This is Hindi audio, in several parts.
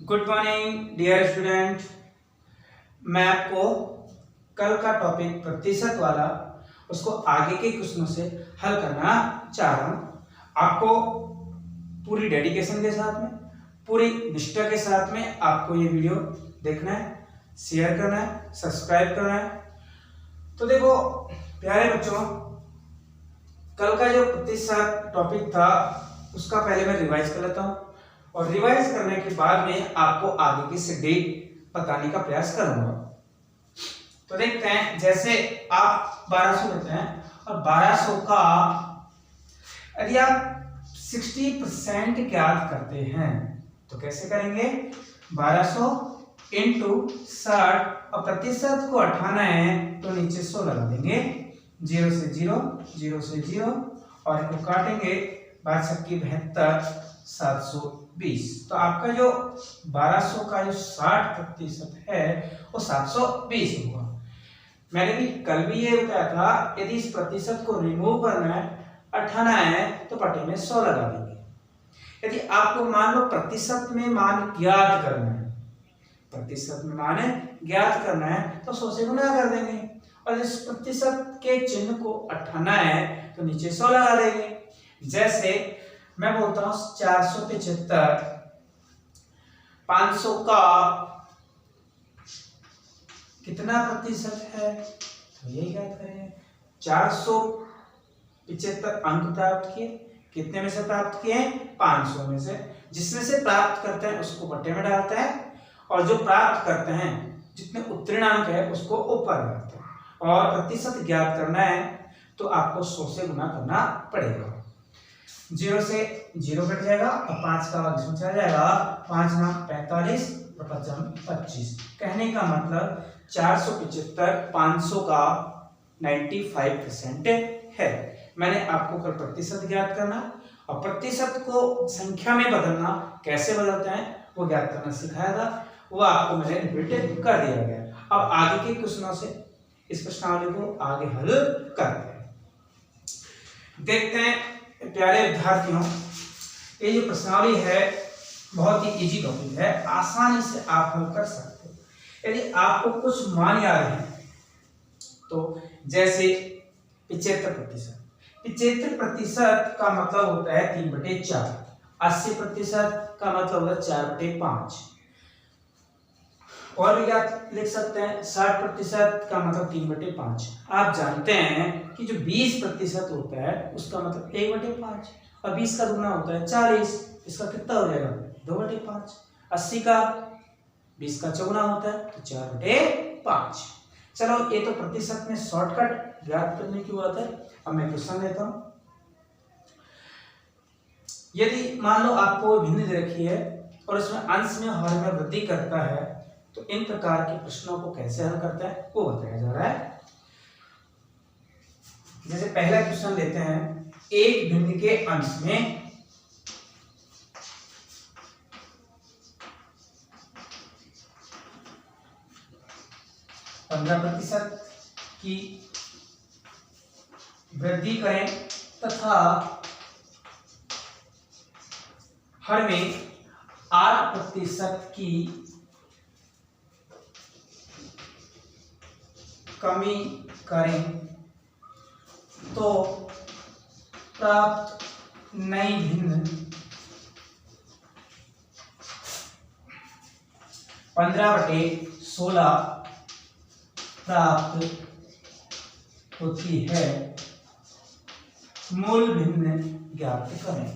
Good morning dear student. मैं आपको कल का टॉपिक प्रतिशत वाला उसको आगे के क्वेश्चनों से हल करना चाह रहा हूँ। आपको पूरी डेडिकेशन के साथ में, पूरी निष्ठा के साथ में आपको ये वीडियो देखना है, शेयर करना है, सब्सक्राइब करना है। तो देखो प्यारे बच्चों, कल का जो प्रतिशत टॉपिक था उसका पहले मैं रिवाइज कर लेता हूँ और रिवाइज करने के बाद में आपको आगे की शेड्यूल बताने का प्रयास करूंगा। तो देखते हैं, जैसे आप 1200 लेते हैं और 1200 का यदि आप 60% ज्ञात करते हैं तो कैसे करेंगे? 1200 इंटू 60 और प्रतिशत को 98 है तो नीचे 100 लगा देंगे। 0 से 0, 0 से 0 और इनको काटेंगे। 72 720। तो आपका जो 1200 का जो 60% है वो 720 होगा। मैंने भी कल भी ये बताया था, यदि इस प्रतिशत को रिमूव करना है, 98 है तो पटे में 100 लगा देंगे। यदि आपको मान लो प्रतिशत में मान ज्ञात करना है, प्रतिशत में मान ज्ञात करना है तो 100 से गुणा कर देंगे और इस प्रतिशत के चिन्ह को 98 है तो नीचे 100 लगा देंगे। जैसे मैं बोलता हूं 475 500 का कितना प्रतिशत है तो यही याद करेंगे। 475 अंक प्राप्त किए, कितने में से प्राप्त किए? 500 में से। जिसमें से प्राप्त करते हैं उसको बट्टे में डालते हैं और जो प्राप्त करते हैं जितने उत्तीर्ण अंक है उसको ऊपर डालते हैं। और प्रतिशत ज्ञात करना है तो आपको 100 से गुना करना पड़ेगा। 0 से 0 कट जाएगा और 5 का इसमें चला जाएगा। 5 नाम 45 और 5 25। कहने का मतलब 475 500 का 95% है। मैंने आपको कल प्रतिशत ज्ञात करना और प्रतिशत को संख्या में बदलना कैसे बदलते हैं वो ज्ञात करना सिखाया था, वो आपको मैंने रिपीट कर दिया गया। अब आगे के क्वेश्चनों से इस प्रश्नावली को आगे हल करते हैं। देखते हैं प्यारे विद्यार्थियों, ये जो प्रश्नावली है बहुत ही इजी टॉपिक है, आसानी से आप हल कर सकते हो यदि आपको कुछ मान याद है। तो जैसे 75%, 75% का मतलब होता है 3/4। 80% का मतलब होता है 4/5। और भी आप लिख सकते हैं 60% का मतलब 3/5। आप जानते हैं कि जो 20% होता है उसका मतलब 1/5 और 20 का दुगना होता है 40। इसका कितना हो जाएगा? 2/5। 80 का 20 का चौगुना होता है तो 4/5। चलो ये तो प्रतिशत में शॉर्टकट ज्ञात करने की बात है। अब मैं क्वेश्चन लेता हूं। यदि मान लो आपको भिन्न दे रखी है और उसमें अंश में हर में वृद्धि करता है तो इन प्रकार के प्रश्नों को कैसे हल करता है वो बताया जा रहा है। जैसे पहला क्वेश्चन लेते हैं, एक भिन्न के अंश में 15% की वृद्धि करें तथा हर में 8% की कमी करें तो प्राप्त नई भिन्न 15/16 प्राप्त होती है। मूल भिन्न ज्ञात करें।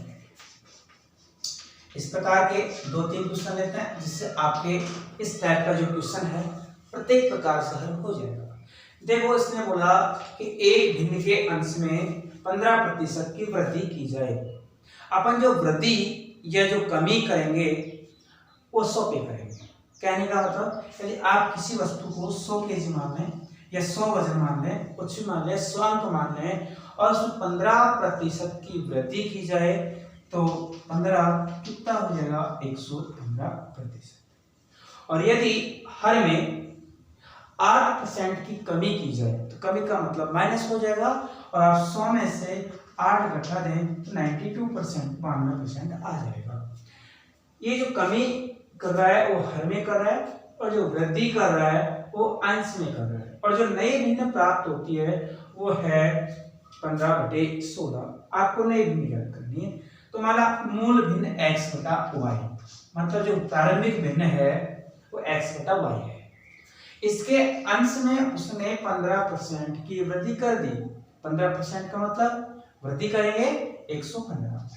इस प्रकार के 2-3 क्वेश्चन लेते हैं जिससे आपके इस टाइप का जो क्वेश्चन है प्रत्येक प्रकार से हल हो जाएगा। देखो इसने बोला कि एक भिन्न के अंश में 15% की वृद्धि की जाए। अपन जो वृद्धि या जो कमी करेंगे वो 100 पे करेंगे। कहने का मतलब यदि आप किसी वस्तु को 100 kg मान लें या 100 वजन मान लें, कुछ भी मान लें, 100 अंक मान लें और उसमें 15% की वृद्धि की जाए तो 15 कितना हो जाएगा? 115%। और यदि हर में 8% की कमी की जाए तो कमी का मतलब माइनस हो जाएगा और आप 100 में से 8 घटा दें तो 92% 92% आ जाएगा। ये जो कमी कर रहा है वो हर में कर रहा है, और जो वृद्धि कर रहा है वो अंश में कर रहा है, और जो नई भिन्न प्राप्त होती है वो है 15/16। आपको नई भिन्न ज्ञात करनी है। तो हमारा मूल भिन्न x/y, मतलब जो प्रारंभिक भिन्न है वो x/y है। इसके अंश में उसने 15% की वृद्धि कर दी। 15% का मतलब वृद्धि करेंगे 115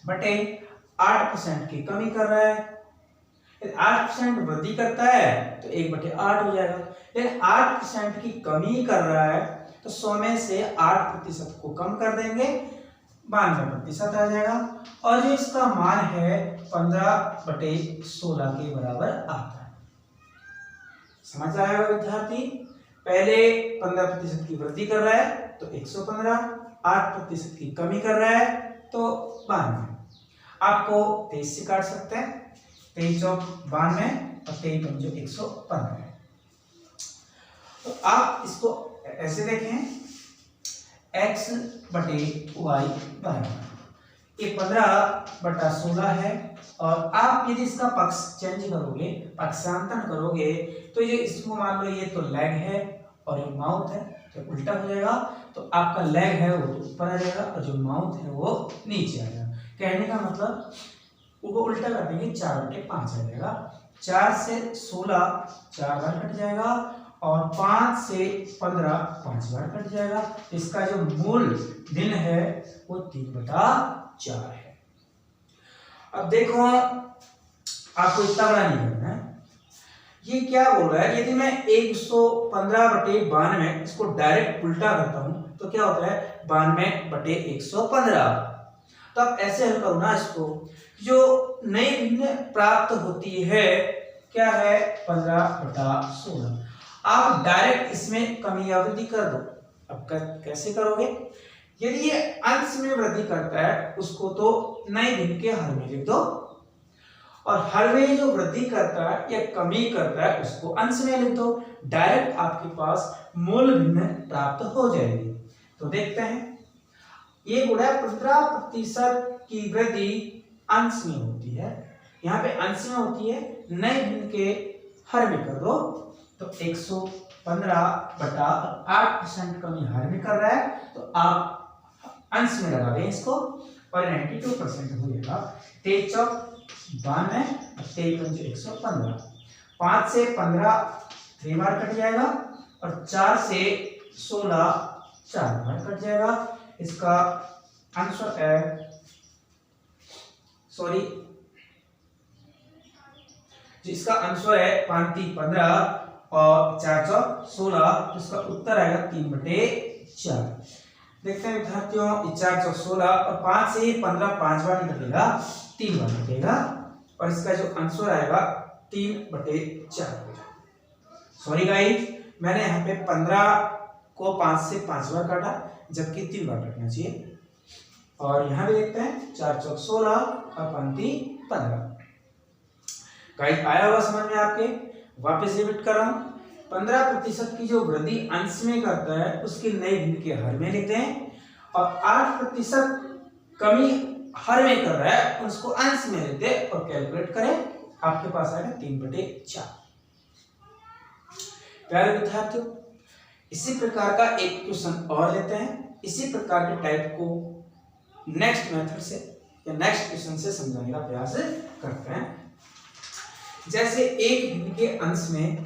बटे 8% की कमी कर रहा है। 8% वृद्धि करता है तो 1/8 हो जाएगा, लेकिन 8% की कमी कर रहा है तो 100 में से 8% को कम कर देंगे, 92% आ जाएगा, और जो इसका मान है 15/16 के बराबर आता है। समझ आएगा विद्यार्थी? पहले 15% की वृद्धि कर रहा है तो 115, 8% की कमी कर रहा है तो 92। आपको 23 से काट सकते हैं, 23 चौक 92 और 23 पंजो 115 है। तो आप इसको ऐसे देखें, x/y बराबर ये 15/16 है, और आप यदि इसका पक्ष चेंज करोगे, पक्षांतरण करोगे, तो ये इसको मान लो ये तो लेग है और ये माउथ है, तो उल्टा हो जाएगा। तो आपका लेग है वो तो ऊपर आ जाएगा और जो माउथ है वो नीचे आ जाएगा। कहने का मतलब वो उल्टा कर देंगे, 4/5 आ जाएगा। 4 से 16 4 बार कट जाएगा, और 5 से 15 5 बार कट जाएगा। इसका जो मूल भिन्न है वो 3/4 है। अब देखो, आपको इतना बड़ा नहीं करना है। ये क्या बोल रहा है, यदि मैं 115/92 इसको डायरेक्ट उल्टा करता हूं तो क्या होता है 92/115। तो आप ऐसे हल करो ना इसको, जो नई भिन्न प्राप्त होती है क्या है 15/16। आप डायरेक्ट इसमें कमी या वृद्धि कर दो। अब कैसे करोगे? यदि ये अंश में वृद्धि करता है उसको तो नई भिन्न के हर में लिख दो, और हर में जो वृद्धि करता है या कमी करता है उसको अंश में लिख दो। डायरेक्ट आपके पास मूल भिन्न प्राप्त हो जाएगी। तो देखते हैं, ये गुणा 15% की वृद्धि अंश में होती है, यहाँ पे अंश में होती है, नए भिन्न के हर में कर दो। तो 115/8% कमी हर में कर रहा है तो आप अंश में लगा दें इसको, और 92% हो जाएगा। 23 चौक 92 और 23 पंजे 115। 5 से 15 3 बार कट जाएगा, और 4 से 16 4 बार कट जाएगा। इसका आंसर है, सॉरी, इसका आंसर है 5 3 15 और 4 चौक 16। इसका उत्तर आएगा 3/4। देखते हैं विद्यार्थियों, 4 चौक 16 और 5 से 15 5 बार निकलेगा, 3 बार निकलेगा, और इसका जो आंसर आएगा 3/4। सॉरी गाइस, मैंने यहाँ पे 15 को 5 से 5 बार काटा, जबकि 3 बार काटना चाहिए। और यहाँ भी देखते हैं 4 चौक 16 और 5 3 15। गाइस आया होगा समझ में आपके? वापस रिपीट कर रहा हूँ, 15% की जो वृद्धि अंश में करता है उसकी नई भिन्न के हर में लिखते हैं, और 8% कमी हर में कर रहा है उसको अंश में लिखते हैं, और कैलकुलेट करें, आपके पास आएगा 3/4। प्यारे विद्यार्थियों, इसी प्रकार का एक क्वेश्चन और लेते हैं। इसी प्रकार के टाइप को नेक्स्ट मेथड से या नेक्स्ट क्वेश्चन से समझाने का प्रयास करते हैं। जैसे एक भिन्न के अंश में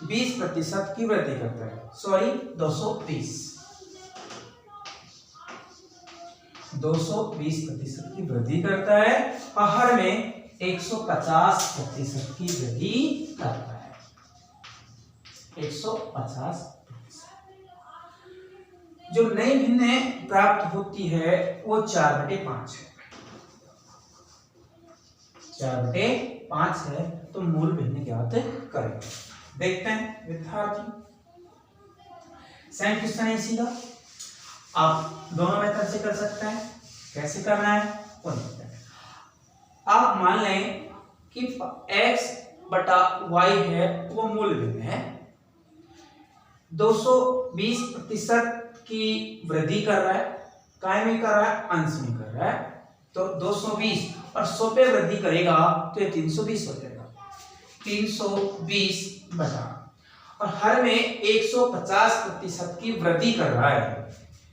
20% की वृद्धि करता है, सॉरी 220% की वृद्धि करता है, और हर में 150% की वृद्धि करता है। 150%। जो नई भिन्न प्राप्त होती है वो 4/5 है। 4/5 है, तो मूल भिन्न ज्ञात करें। देखते हैं विद्यार्थी, सेम क्वेश्चन है सीधा, आप दोनों मेथड से कर सकते हैं। कैसे करना है वो देखते हैं। आप मान लें कि x/y है वो मूल भिन्न है, 220% की वृद्धि कर रहा है, काय में कर रहा है, अंश में कर रहा है। तो 220 और 100 पे वृद्धि करेगा तो ये 320 हो जाएगा, 320 बटा, और हर में 150% की वृद्धि कर रहा है।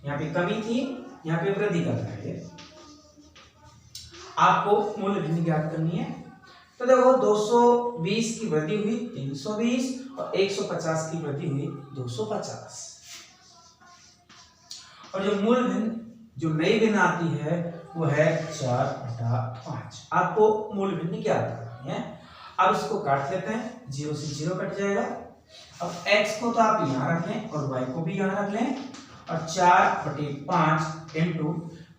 यहाँ पे कमी थी, यहाँ पे वृद्धि कर रहा है। आपको मूल भिन्न ज्ञात करनी है। तो देखो 220 की वृद्धि हुई 320 और 150 की वृद्धि हुई 250, और जो मूल भिन्न जो नई भिन्न आती है वो है 4/5। आपको मूल भिन्न ज्ञात करनी है। अब इसको काट लेते हैं, 0 से 0 कट जाएगा। अब x को तो आप यहाँ रख लें और y को भी यहाँ रख लें, और 4/5 इंटू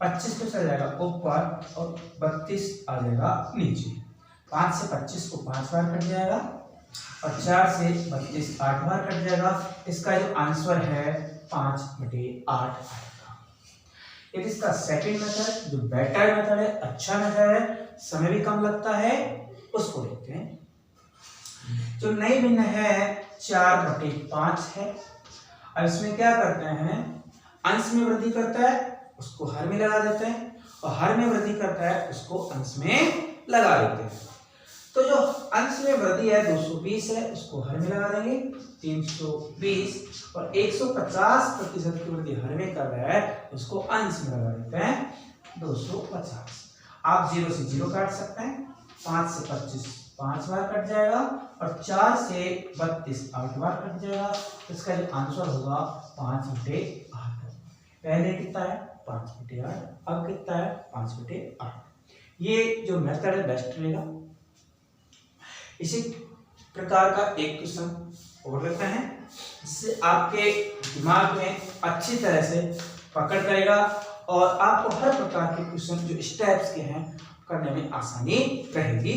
25 पे चल जाएगा ऊपर और 32 आ जाएगा नीचे। 5 से 25 को 5 बार कट जाएगा और 4 से 32 8 बार कट जाएगा। इसका जो आंसर है 5/8 आएगा। यदि इसका सेकंड मेथड जो बेटर मेथड है, अच्छा मेथड है, समय भी कम लगता है, उसको देखते हैं। जो नई भिन्न है 4/5 है। अब इसमें क्या करते हैं, अंश में वृद्धि करता है उसको हर में लगा देते हैं, और हर में वृद्धि करता है उसको अंश में लगा देते हैं। तो जो अंश में वृद्धि है 220 है, उसको हर में लगा देंगे 320, और 150% की वृद्धि हर में कर रहा है उसको अंश में लगा देते हैं 250। आप 0 से 0 काट सकते हैं, 5 से 25 5 बार कट जाएगा, और 4 से 32 8 बार कट जाएगा। इसका जो आंसर होगा 5/8। पहले कितना है 5/8, अब कितना है 5/8। ये जो मेथड है बेस्ट रहेगा। इसी प्रकार का एक क्वेश्चन और लेते हैं, जिससे आपके दिमाग में अच्छी तरह से पकड़ करेगा और आपको हर प्रकार के क्वेश्चन जो इस टाइप्स के हैं करने में आसानी रहेगी।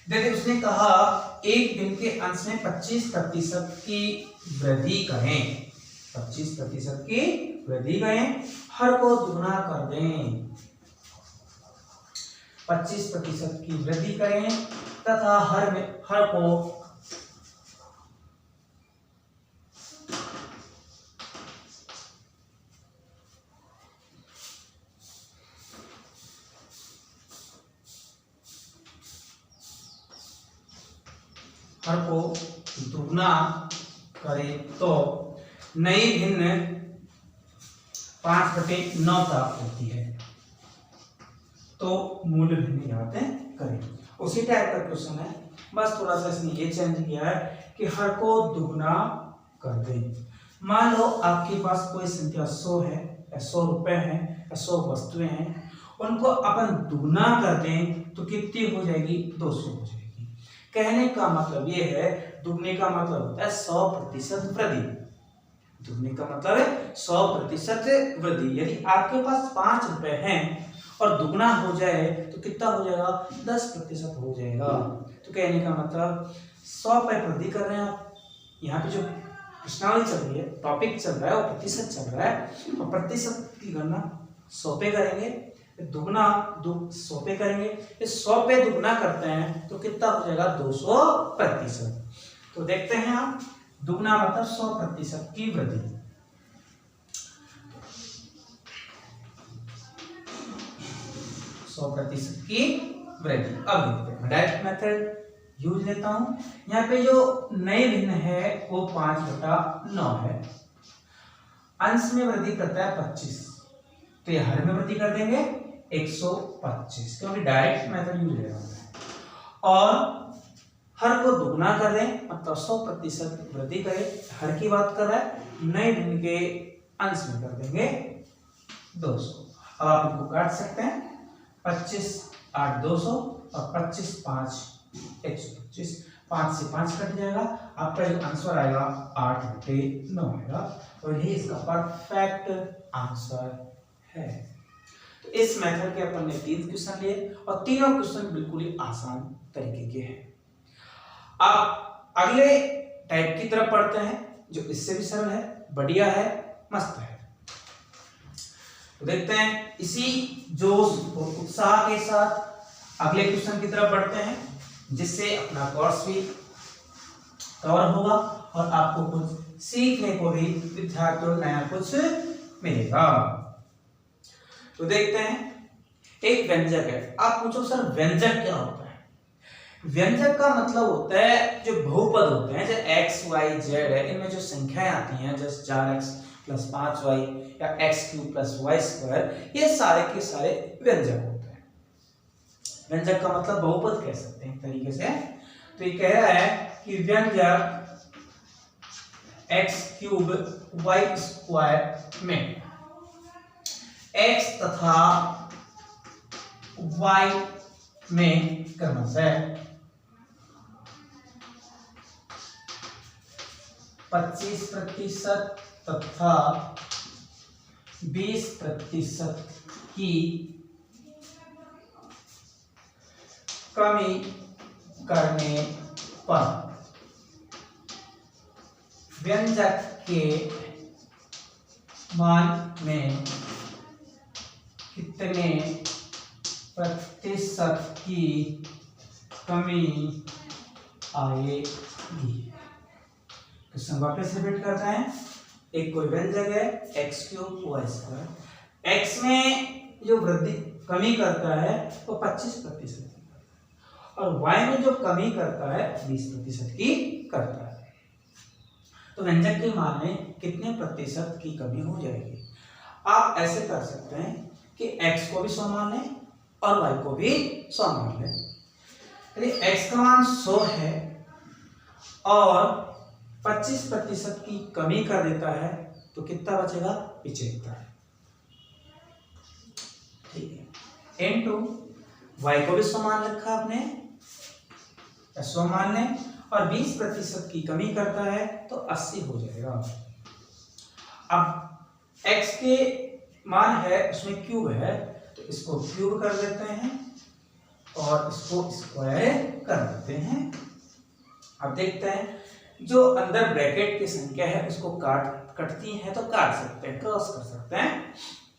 देखिए उसने कहा एक दिन के अंश में 25% की वृद्धि करें, 25% की वृद्धि करें, हर को दुगना कर दें। 25% की वृद्धि करें तथा हर को दुगना करें तो नई भिन्न 5/9 प्राप्त होती है। तो मूल भिन्न यहाँ पे करें। उसी टाइप का क्वेश्चन है, बस थोड़ा सा इसने ये चेंज किया है कि हर को दुगना कर दें। मान लो आपके पास कोई संख्या 100 है या 100 रुपए हैं या 100 वस्तुएं हैं, उनको अपन दुगना कर दें तो कितनी हो जाएगी 200 हो जाएगी। कहने का मतलब ये है, दुगने का मतलब होता है 100% वृद्धि। दुगने का मतलब है 100% वृद्धि। यदि आपके पास 5 रुपए हैं और दुगना हो जाए तो कितना हो जाएगा 10% हो जाएगा। तो कहने का मतलब 100 पे वृद्धि कर रहे हैं आप। यहाँ पे जो प्रश्नावली चल रही है, टॉपिक चल रहा है, वो प्रतिशत चल रहा है, और प्रतिशत की गणना 100 पे करेंगे, दुगना 100 पे करेंगे। 100 पे दुगना करते हैं तो कितना हो जाएगा 200%। तो देखते हैं आप, दुगना मतलब 100% की वृद्धि। 100% की वृद्धि। अब देखते हैं, डायरेक्ट मेथड यूज लेता हूं। यहाँ पे जो नई भिन्न है वो 5/9 है। अंश में वृद्धि करता है 25, तो ये हर में वृद्धि कर देंगे 125, क्योंकि डायरेक्ट मेथड यूज ले रहा हूं। और हर को दुगना कर दें मतलब 100% वृद्धि करें, हर की बात कर रहा है, नए भिन्न के अंश में कर देंगे 200। अब आप इनको काट सकते हैं, 25 8 200 और 25 5 125। 5 से 5 कट जाएगा, आपका जो आंसर आएगा 8/9 आएगा, और ये इसका परफेक्ट आंसर है। तो इस मेथड के अपन ने 3 क्वेश्चन लिए और तीनों क्वेश्चन बिल्कुल ही आसान तरीके के हैं। अब अगले टाइप की तरफ पढ़ते हैं जो इससे भी सरल है, बढ़िया है, मस्त है। तो देखते हैं इसी जोश और उत्साह के साथ अगले क्वेश्चन की तरफ बढ़ते हैं, जिससे अपना कोर्स भी कवर होगा और आपको कुछ सीखने को भी विद्यार्थियों नया कुछ मिलेगा। तो देखते हैं एक व्यंजक है। आप पूछो सर व्यंजक क्या होता है? व्यंजक का मतलब होता है जो बहुपद होते हैं, जैसे एक्स वाई जेड है, इनमें जो संख्याएं आती हैं जैसे 4x + 5y या x³ + y², ये सारे के सारे व्यंजक होते हैं। व्यंजक का मतलब बहुपद कह सकते हैं एक तरीके से। तो ये कह रहा है कि व्यंजक x³ y² में x तथा y में क्रमशः 25% तथा 20% की कमी करने पर व्यंजक के मान में कितने प्रतिशत की कमी आएगी? क्वेश्चन वापस रिपीट करते हैं। एक कोई व्यंजक है x³ y², x में जो वृद्धि कमी करता है वो 25% और y में जो कमी करता है 20% की करता है। तो व्यंजक के मान में कितने प्रतिशत की कमी हो जाएगी? आप ऐसे कर सकते हैं कि x को भी 100 मान लें और y को भी 100 मान लें। यदि x का मान 100 है और 25% की कमी कर देता है तो कितना बचेगा? 75। ठीक है। इनटू y को भी 100 मान रखा आपने, 100 मान लें और 20% की कमी करता है तो 80 हो जाएगा। अब x के मान है उसमें क्यूब है तो इसको क्यूब कर देते हैं और इसको स्क्वायर कर देते हैं। अब देखते हैं जो अंदर ब्रैकेट की संख्या है उसको कटती है तो काट सकते हैं, क्रॉस कर सकते हैं।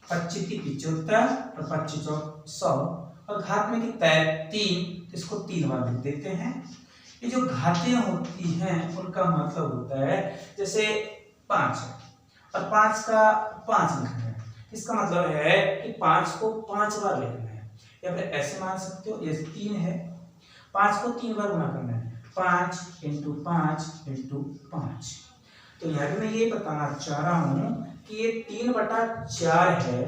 25 की 75 और 25 चौक 100 और घात में कितना है 3, इसको 3 बार लिख देते हैं। ये जो घातें होती हैं उनका मतलब होता है जैसे 5 है और 5 का 5 लिखना है, इसका मतलब है कि 5 को 5 बार लिखना है। या फिर ऐसे मान सकते हो, ये 3 है, 5 को 3 बार गुणा करना है, 5 × 5 × 5। तो यहाँ पे मैं ये बताना चाह रहा हूं कि ये 3/4 है,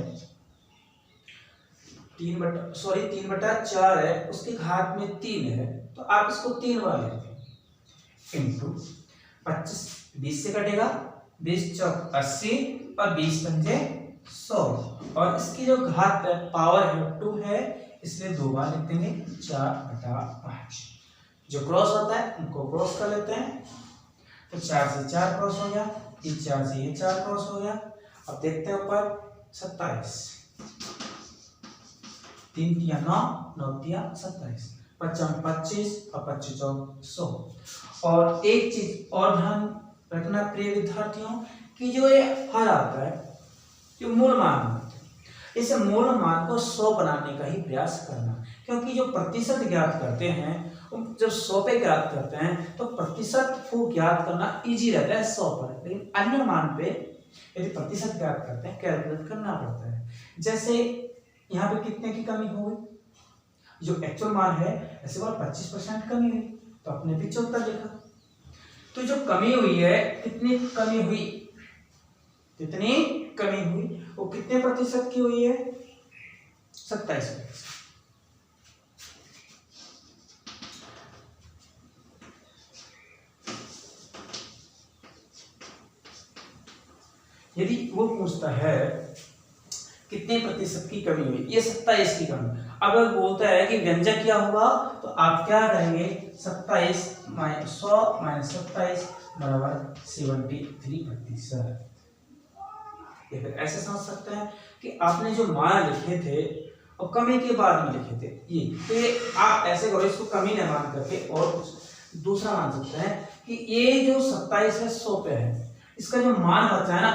3/4 है, उसके घात में 3 है तो आप इसको 3 बार लेते हैं। इंटू 25 20 से कटेगा, 20 चौक 80 और 20 पंजे 100 और इसकी जो घात है पावर है 2 है, इसलिए 2 बार लिख देंगे 4/5। जो क्रॉस होता है उनको क्रॉस कर लेते हैं तो 4 से 4 क्रॉस हो गया, ये 4 से ये 4 क्रॉस हो गया। अब देखते हैं ऊपर 27, 3 × 9, 9 × 27, 55 25 और 25 चौक 100। और एक चीज और ध्यान रखना प्रिय विद्यार्थियों कि जो ये हर आता है जो मूल मान होता है, इस मूल मान को 100 बनाने का ही प्रयास करना, क्योंकि जो प्रतिशत ज्ञात करते हैं जब 100 पे ज्ञात करते हैं तो प्रतिशत को ज्ञात करना इजी रहता है 100 पर, लेकिन अन्य मान पे यदि प्रतिशत ज्ञात करते हैं कैलकुलेट करना पड़ता है। जैसे यहाँ पे कितने की कमी हो गई, जो एक्चुअल मान है ऐसे बार 25% कमी हुई तो आपने 75 लिखा। तो जो कमी हुई है कितनी कमी हुई, कितनी कमी हुई वो कितने प्रतिशत की हुई है? 27%। यदि वो पूछता है कितने प्रतिशत की कमी हुई, ये 27 की कमी। अगर बोलता है कि व्यंजक क्या होगा तो आप क्या करेंगे 27 - 100 - 27 = 73%। या फिर ऐसे समझ सकते हैं कि आपने जो मान लिखे थे और कमी के बाद में लिखे थे ये, तो ये आप ऐसे करो इसको कमी न मान करके और कुछ दूसरा मान सकते हैं कि ये जो 27 है 100 पे है, इसका जो मान बचा है ना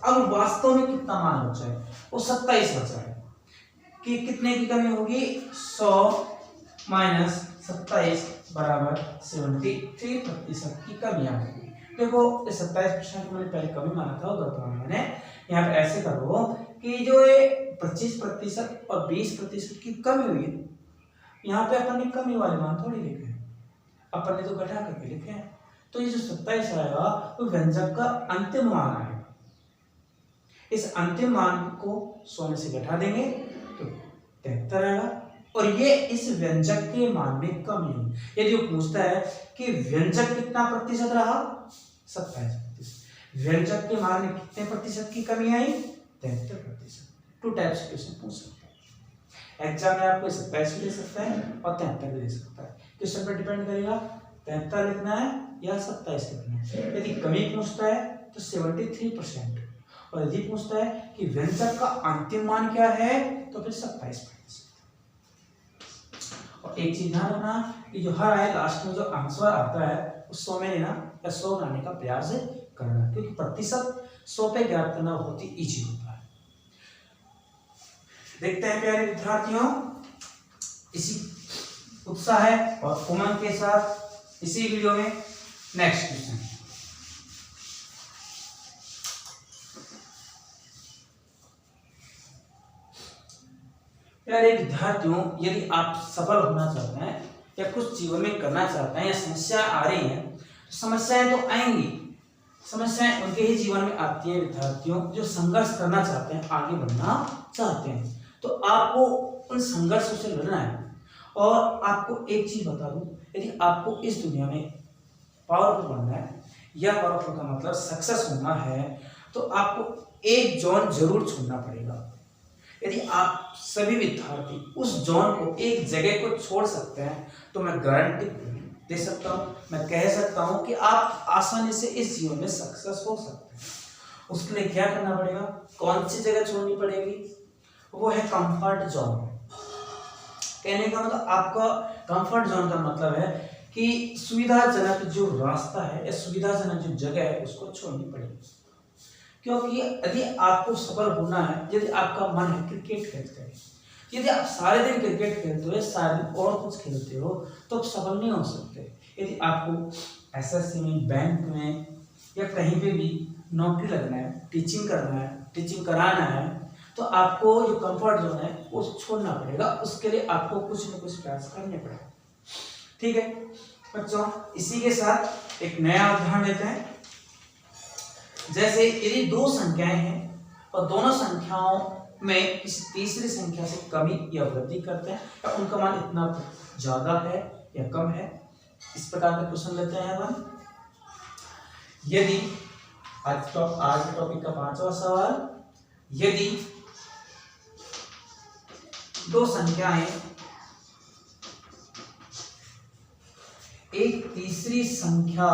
अब वास्तव में कितना मान बचा है वो 27 बचा है। कि कितने की कमी होगी 100 - 27 = 73% की कमी आ गई। देखो 27% मैंने पहले कमी माना था, गलत माना मैंने। यहाँ पे ऐसे करो कि जो ये 25% और 20% की कमी हुई है, यहाँ पे अपन ने कमी वाले मान थोड़ी लिखे हैं, अपन ने तो घटा करके लिखे हैं। तो ये जो 27 आएगा तो व्यंजक का अंतिम मान आएगा। इस अंतिम मान को 100 में से घटा देंगे तो 73 आएगा, और ये इस व्यंजक के मान में कमी है। यदि वो पूछता है कि व्यंजक कितना प्रतिशत रहा, 27%, व्यंजक के मान में कितने प्रतिशत की कमी आई, 73%। 2 टाइप्स क्वेश्चन पूछ सकता है एग्जाम में, आपको 27 भी दे सकता है और 73 भी दे सकता है। क्वेश्चन पर डिपेंड करेगा 73 लिखना है या 27 लिखना है। यदि कमी पूछता है तो 73%, और यदि पूछता है कि व्यंजक का अंतिम मान क्या है तो फिर 27%। और एक चीज ध्यान रखना कि जो हर आए लास्ट में जो आंसर आता है उस 100 में लेना या 100 बनाने का प्रयास करना, क्योंकि प्रतिशत 100 पे ज्ञात करना बहुत ही इजी होता है। देखते हैं प्यारे विद्यार्थियों, इसी उत्साह और उमंग के साथ इसी वीडियो में नेक्स्ट क्वेश्चन। प्यारे विद्यार्थियों, यदि आप सफल होना चाहते हैं या कुछ जीवन में करना चाहते हैं या समस्या आ रही है, तो समस्याएं तो आएंगी, समस्याएं उनके ही जीवन में आती हैं विद्यार्थियों जो संघर्ष करना चाहते हैं, आगे बढ़ना चाहते हैं। तो आपको उन संघर्षों से लड़ना है। और आपको एक चीज बता दूं, यदि आपको इस दुनिया में पावरफुल बनना है या पावरफुल का मतलब सक्सेस होना है, तो आपको एक जोन जरूर छोड़ना पड़ेगा। यदि आप सभी विद्यार्थी उस जोन को, एक जगह को छोड़ सकते हैं, तो मैं गारंटी दे सकता हूँ, मैं कह सकता हूँ कि आप आसानी से इस जीवन में सक्सेस हो सकते हैं। उसके लिए क्या करना पड़ेगा, कौन सी जगह छोड़नी पड़ेगी, वो है कंफर्ट जोन। कहने का मतलब, आपका कंफर्ट जोन का मतलब है कि सुविधाजनक जो रास्ता है या सुविधाजनक जो जगह है उसको छोड़नी पड़ेगी। क्योंकि यदि आपको सफल होना है, यदि आपका मन है क्रिकेट खेलते हैं, यदि आप सारे दिन क्रिकेट खेलते हो, सारे दिन और कुछ खेलते हो, तो आप सफल नहीं हो सकते। यदि आपको एसएससी में, बैंक में या कहीं पे भी नौकरी लगना है, टीचिंग करना है, टीचिंग कराना है, तो आपको जो कंफर्ट जोन है वो छोड़ना पड़ेगा। उसके लिए आपको कुछ न कुछ प्रयास करने पड़ेगा। ठीक है बच्चों, इसी के साथ एक नया उदाहरण लेते हैं। जैसे यदि 2 संख्याएं हैं और दोनों संख्याओं में किसी तीसरी संख्या से कमी या वृद्धि करते हैं, या उनका मान इतना ज्यादा है या कम है, इस प्रकार का क्वेश्चन लेते हैं हम। यदि आज के टॉपिक का 5वां सवाल, यदि 2 संख्याएं एक तीसरी संख्या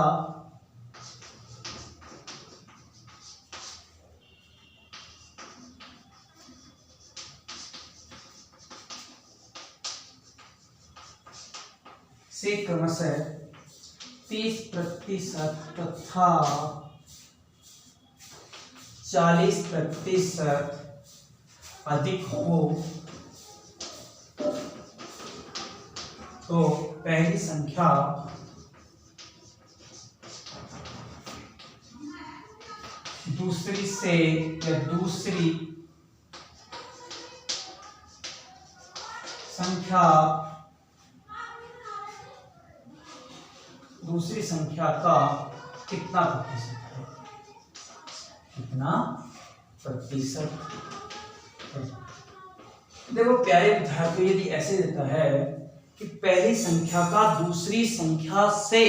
से क्रमशः 30% तथा 40% अधिक हो, तो पहली संख्या दूसरी से या दूसरी संख्या का कितना प्रतिशत है, कितना प्रतिशत। देखो प्यारे विद्यार्थी, यदि ऐसे देता है कि पहली संख्या का दूसरी संख्या से,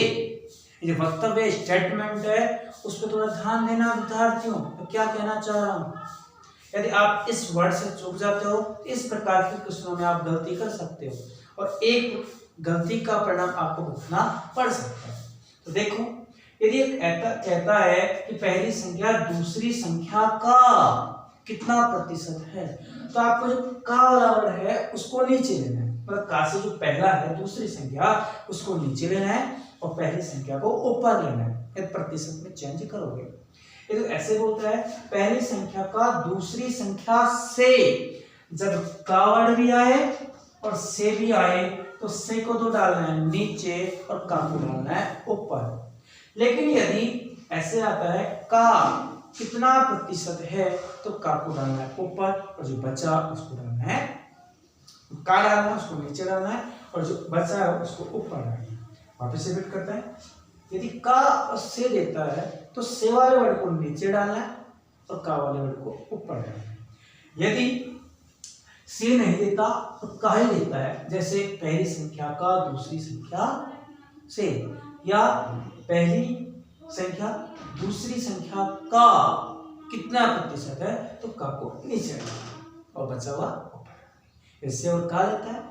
ये वक्तव्य स्टेटमेंट है, उस पर थोड़ा ध्यान देना विद्यार्थियों। तो क्या कहना चाह रहा हूं, यदि आप इस वर्ड से चूक जाते हो, इस प्रकार के क्वेश्चनों में आप गलती कर सकते हो और एक गलती का परिणाम आपको भुगतना पड़ सकता है। तो देखो, यदि कहता है कि पहली संख्या दूसरी संख्या का कितना प्रतिशत है, तो आपको जो का वाला वर्ड है उसको नीचे लेना है, मतलब का से जो पहला है दूसरी संख्या उसको नीचे लेना है और पहली संख्या को ऊपर लेना है। यदि प्रतिशत में चेंज करोगे, ये तो ऐसे बोलता है पहली संख्या का दूसरी संख्या से, जब का वर्ड भी आए और से भी आए तो से को तो डालना है नीचे और का को डालना है ऊपर। लेकिन यदि ऐसे आता है का कितना प्रतिशत है तो का को डालना है ऊपर और जो बचा उसको डालना है, का डालना है उसको नीचे डालना है और जो बचा है उसको ऊपर डालना है। वापस रिपीट करते हैं, यदि का और से देता है तो से वाले वर्ड को नीचे डालना है और का वाले वर्ड को ऊपर डालना है। यदि से नहीं देता तो का ही देता है, जैसे पहली संख्या का दूसरी संख्या से, या पहली संख्या दूसरी संख्या का कितना प्रतिशत है तो का को नीचे डालेंगे और बचा हुआ ऊपर। इससे और का देता है,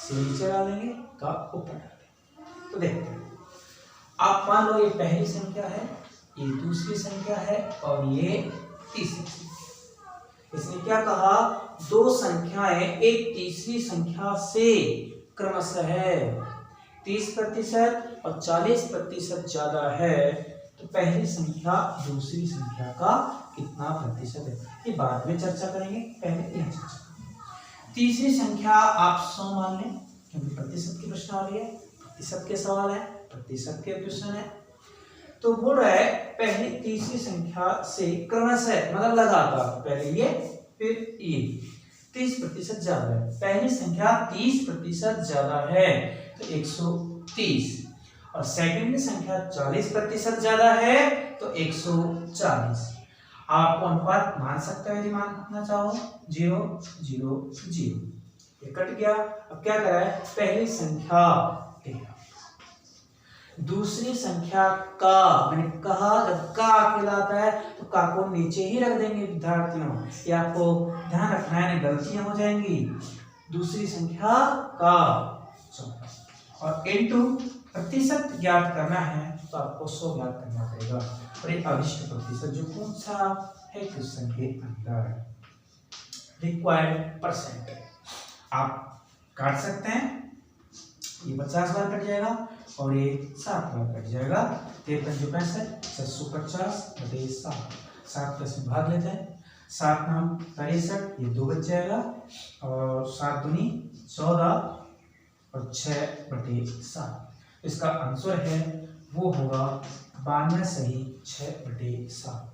से नीचे डालेंगे, का ऊपर डालेंगे। तो देखते हैं, आप मान लो ये पहली संख्या है, ये दूसरी संख्या है और ये तीसरी संख्या। इसने क्या कहा, दो संख्याएं एक तीसरी संख्या से क्रमशः है 30% और 40% ज्यादा है तो पहली संख्या दूसरी संख्या का कितना प्रतिशत है, ये बाद में चर्चा करेंगे, पहले यह चर्चा करेंगे। तीसरी संख्या आप 100 मान लें क्योंकि प्रतिशत की प्रश्नावली है, प्रतिशत के सवाल है, प्रतिशत के क्वेश्चन है। तो बोल रहा है पहली तीसरी संख्या से क्रमशः मतलब लगातार, पहले ये फिर ये 30% ज्यादा है। पहली संख्या 30% ज्यादा है तो 130 और सेकंड संख्या 40% ज्यादा है तो 140। आप अनुपात मान सकते हो यदि मानना चाहो, 0 0 0, ये कट गया। अब क्या करा है, पहली संख्या दूसरी संख्या का, मैंने कहा जब का अकेला आता है तो का को नीचे ही रख देंगे विद्यार्थियों, ये आपको ध्यान रखना है, गलतियां हो जाएंगी। दूसरी संख्या का और इनटू प्रतिशत ज्ञात करना है तो आपको 100 ज्ञात करना पड़ेगा और एक अभिष्ट प्रतिशत जो कौन सा है क्वेश्चन के अंदर रिक्वायर्ड परसेंट आप काट सकते हैं। ये 50 बार कट जाएगा और ये 7 बार कट जाएगा। 53 65 750 बटे 7 10 में भाग लेते हैं, 7 नाम 63, ये 2 बच जाएगा और 7 दूनी 14 और 6 बटे 7। इसका आंसर है वो होगा 92 सही 6 बटे 7।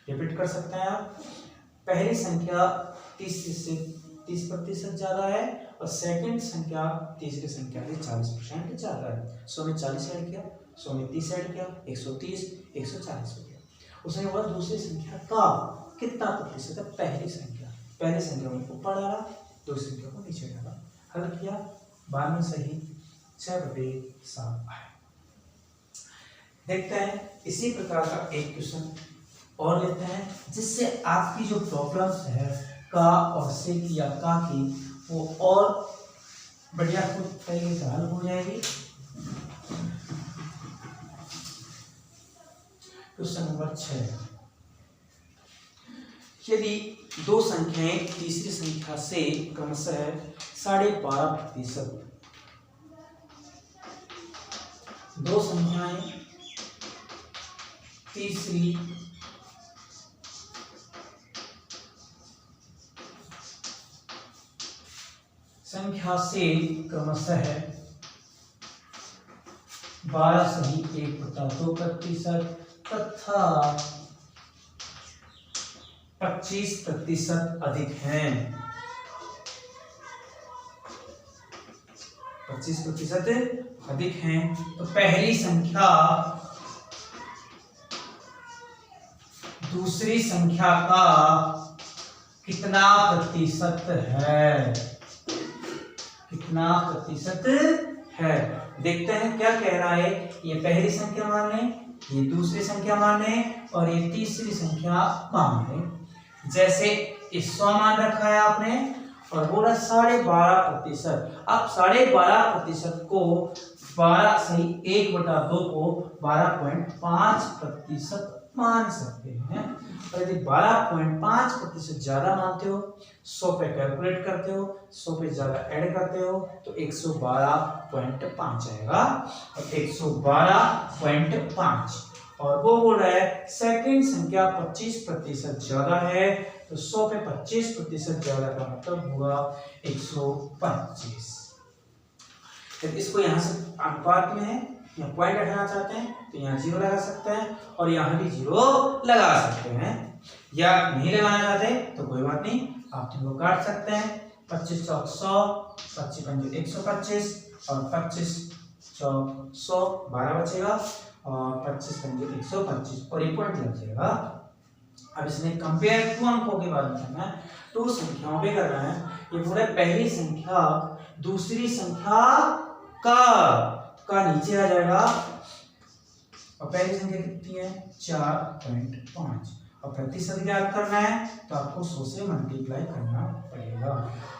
रिपीट कर सकते हैं आप, पहली संख्या 30% ज्यादा है और सेकंड संख्या तीसरी संख्या से 40% ज्यादा है। 100 में 40 ऐड किया, 100 में 30 ऐड किया, 130 140 हो गया। उसने बोला दूसरी संख्या का कितना प्रतिशत है, पहली संख्या में ऊपर डाला, दूसरी संख्या को नीचे डाला, हल किया, 92 सही 6 बटे 7 आया। देखते हैं इसी प्रकार का एक क्वेश्चन और लेते हैं जिससे आपकी जो प्रॉब्लम्स है का और से की या का की वो और बढ़िया तरीके से हल हो जाएगी। क्वेश्चन नंबर 6, यदि दो संख्याएं तीसरी संख्या से क्रमशः 12.5%, दो संख्याएं तीसरी संख्या से क्रमशः 12 सही 1/2% तथा 25% अधिक हैं, 25% अधिक हैं तो पहली संख्या दूसरी संख्या का कितना प्रतिशत है, कितना प्रतिशत है। देखते हैं क्या कह रहा है, ये पहली संख्या मान लें, ये दूसरी संख्या मान लें और ये तीसरी संख्या मान लें। जैसे 100 मान रखा है आपने और बोला 12.5%। आप 12.5% को 12 सही 1/2 को 12.5% मान सकते हैं। और यदि 12.5% ज्यादा मानते हो, 100 पे कैलकुलेट करते हो, 100 पे ज्यादा ऐड करते हो तो 112.5 आएगा और 112.5। और वो बोल रहा है सेकंड संख्या 25% ज्यादा है तो 100 पे 25% ज्यादा का मतलब हुआ 125। यदि इसको यहाँ से अनुपात में है, यहाँ पॉइंट हटाना चाहते हैं तो यहाँ 0 लगा सकते हैं और यहाँ भी 0 लगा सकते हैं। या नहीं लगाना चाहते तो कोई बात नहीं, आप इनको काट सकते हैं। 25 चौक 100, 25 पंजे 125 और 25 चौक 100, 12 बचेगा और 25 पंजे 125 और 1 पॉइंट लग जाएगा। अब इसमें कंपेयर टू अंकों के बारे में करना है, टू संख्याओं पे कर रहे हैं। ये पूरे पहली संख्या दूसरी संख्या का नीचे आ जाएगा और पहली संख्या कितनी है 4.5 और प्रतिशत ज्ञात करना है तो आपको 100 से मल्टीप्लाई करना पड़ेगा।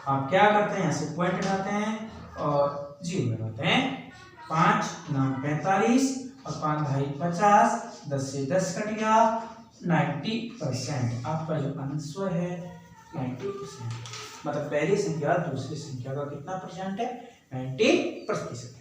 आप क्या करते हैं, यहाँ से पॉइंट हटाते हैं और 0 लगाते हैं। 5 9 45 और 5 भाई 50, 10 से 10 कट गया, 90%। आपका जो आंसर है 90%, मतलब पहली संख्या दूसरी संख्या का कितना परसेंट है, 90% है।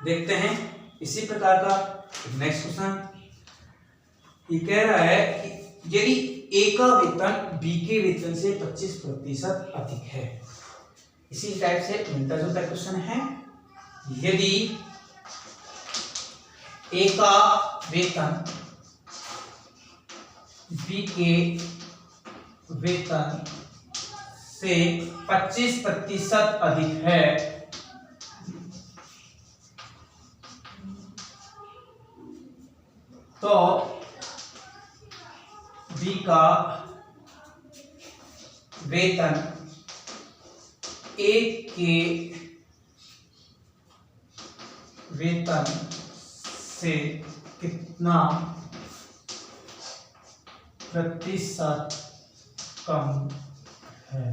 देखते हैं इसी प्रकार का नेक्स्ट क्वेश्चन। ये कह रहा है कि यदि ए का वेतन बी के वेतन से 25% अधिक है। इसी टाइप से मिलता जुलता क्वेश्चन है। यदि ए का वेतन बी के वेतन से 25% अधिक है तो बी का वेतन ए के वेतन से कितना प्रतिशत कम है।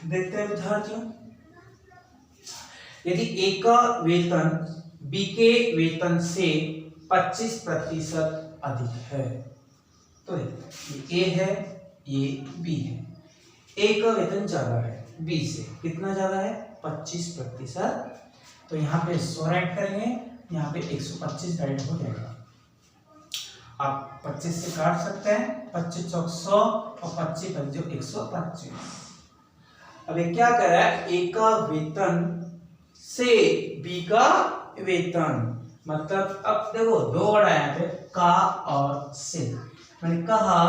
देखते हैं विद्यार्थियों, यदि ए का वेतन बी के वेतन से 25% अधिक है तो ये ए है, ये बी है। ए का वेतन ज्यादा है बी से, कितना ज्यादा है 25%। तो यहाँ पे 100 ऐड करेंगे, यहाँ पे 125 ऐड हो जाएगा। आप 25 से काट सकते हैं, 25 चौक 100 और 25 पंजे 125। अब ये क्या कर रहा है, ए का वेतन से बी का वेतन, मतलब अब देखो दो वर्ड आए यहाँ पे का और से। मैंने कहा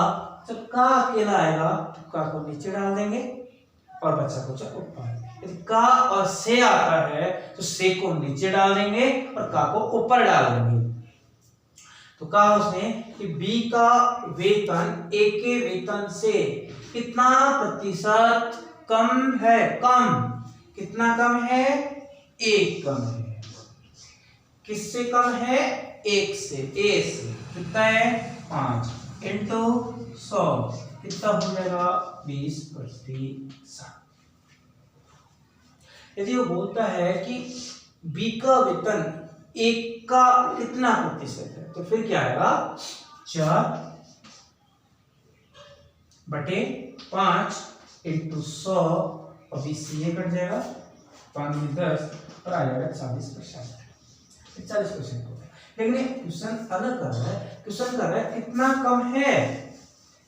जब का अकेला आएगा तो का को नीचे डाल देंगे और बचा कुछ ऊपर। यदि का और से आता है तो से को नीचे डाल देंगे और का को ऊपर डाल देंगे। तो कहा उसने कि बी का वेतन ए के वेतन से कितना प्रतिशत कम है, कम कितना कम है, 1 कम है। किससे कम है, 1 से, ए से। कितना है 5 इंटू 100 कितना हो जाएगा 20%। यदि वो बोलता है कि बी का वेतन 1 का कितना प्रतिशत है तो फिर क्या आएगा 4/5 इंटू 100 और 20 से ये कट जाएगा, 5 में 10 और आ जाएगा 40%। 40% हो गया। लेकिन ये क्वेश्चन अलग कर रहा है, क्वेश्चन कर रहा है कितना कम है,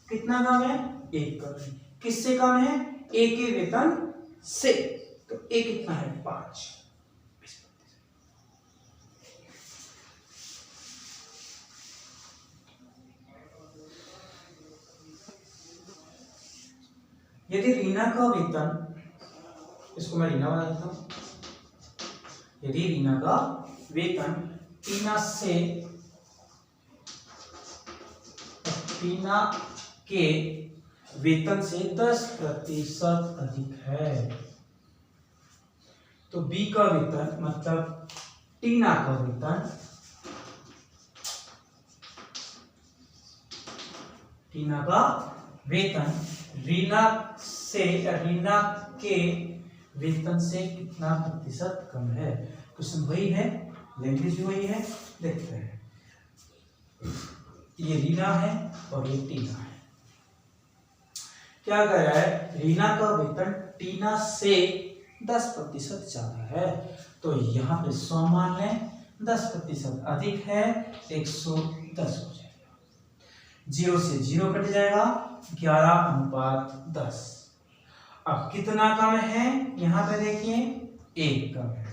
कितना कम है 1 कम है। किससे कम है, ए के वेतन से। तो ए कितना है 5। यदि रीना का वेतन, इसको मैं रीना बना देता हूं, यदि रीना का वेतन टीना के वेतन से 10% अधिक है तो बी का वेतन मतलब टीना का वेतन, टीना का वेतन रीना से या रीना के वेतन से कितना प्रतिशत कम है। क्वेश्चन वही है, लैंग्वेज भी वही है। देखते हैं, ये रीना है और ये टीना है। क्या कह रहा है, रीना का वेतन टीना से 10% ज्यादा है तो यहाँ पे 100 मान लें, 10% अधिक है 110 हो जाएगा। 0 से 0 कट जाएगा, 11:10। अब कितना कम है यहाँ पे देखिए, 1 कम है।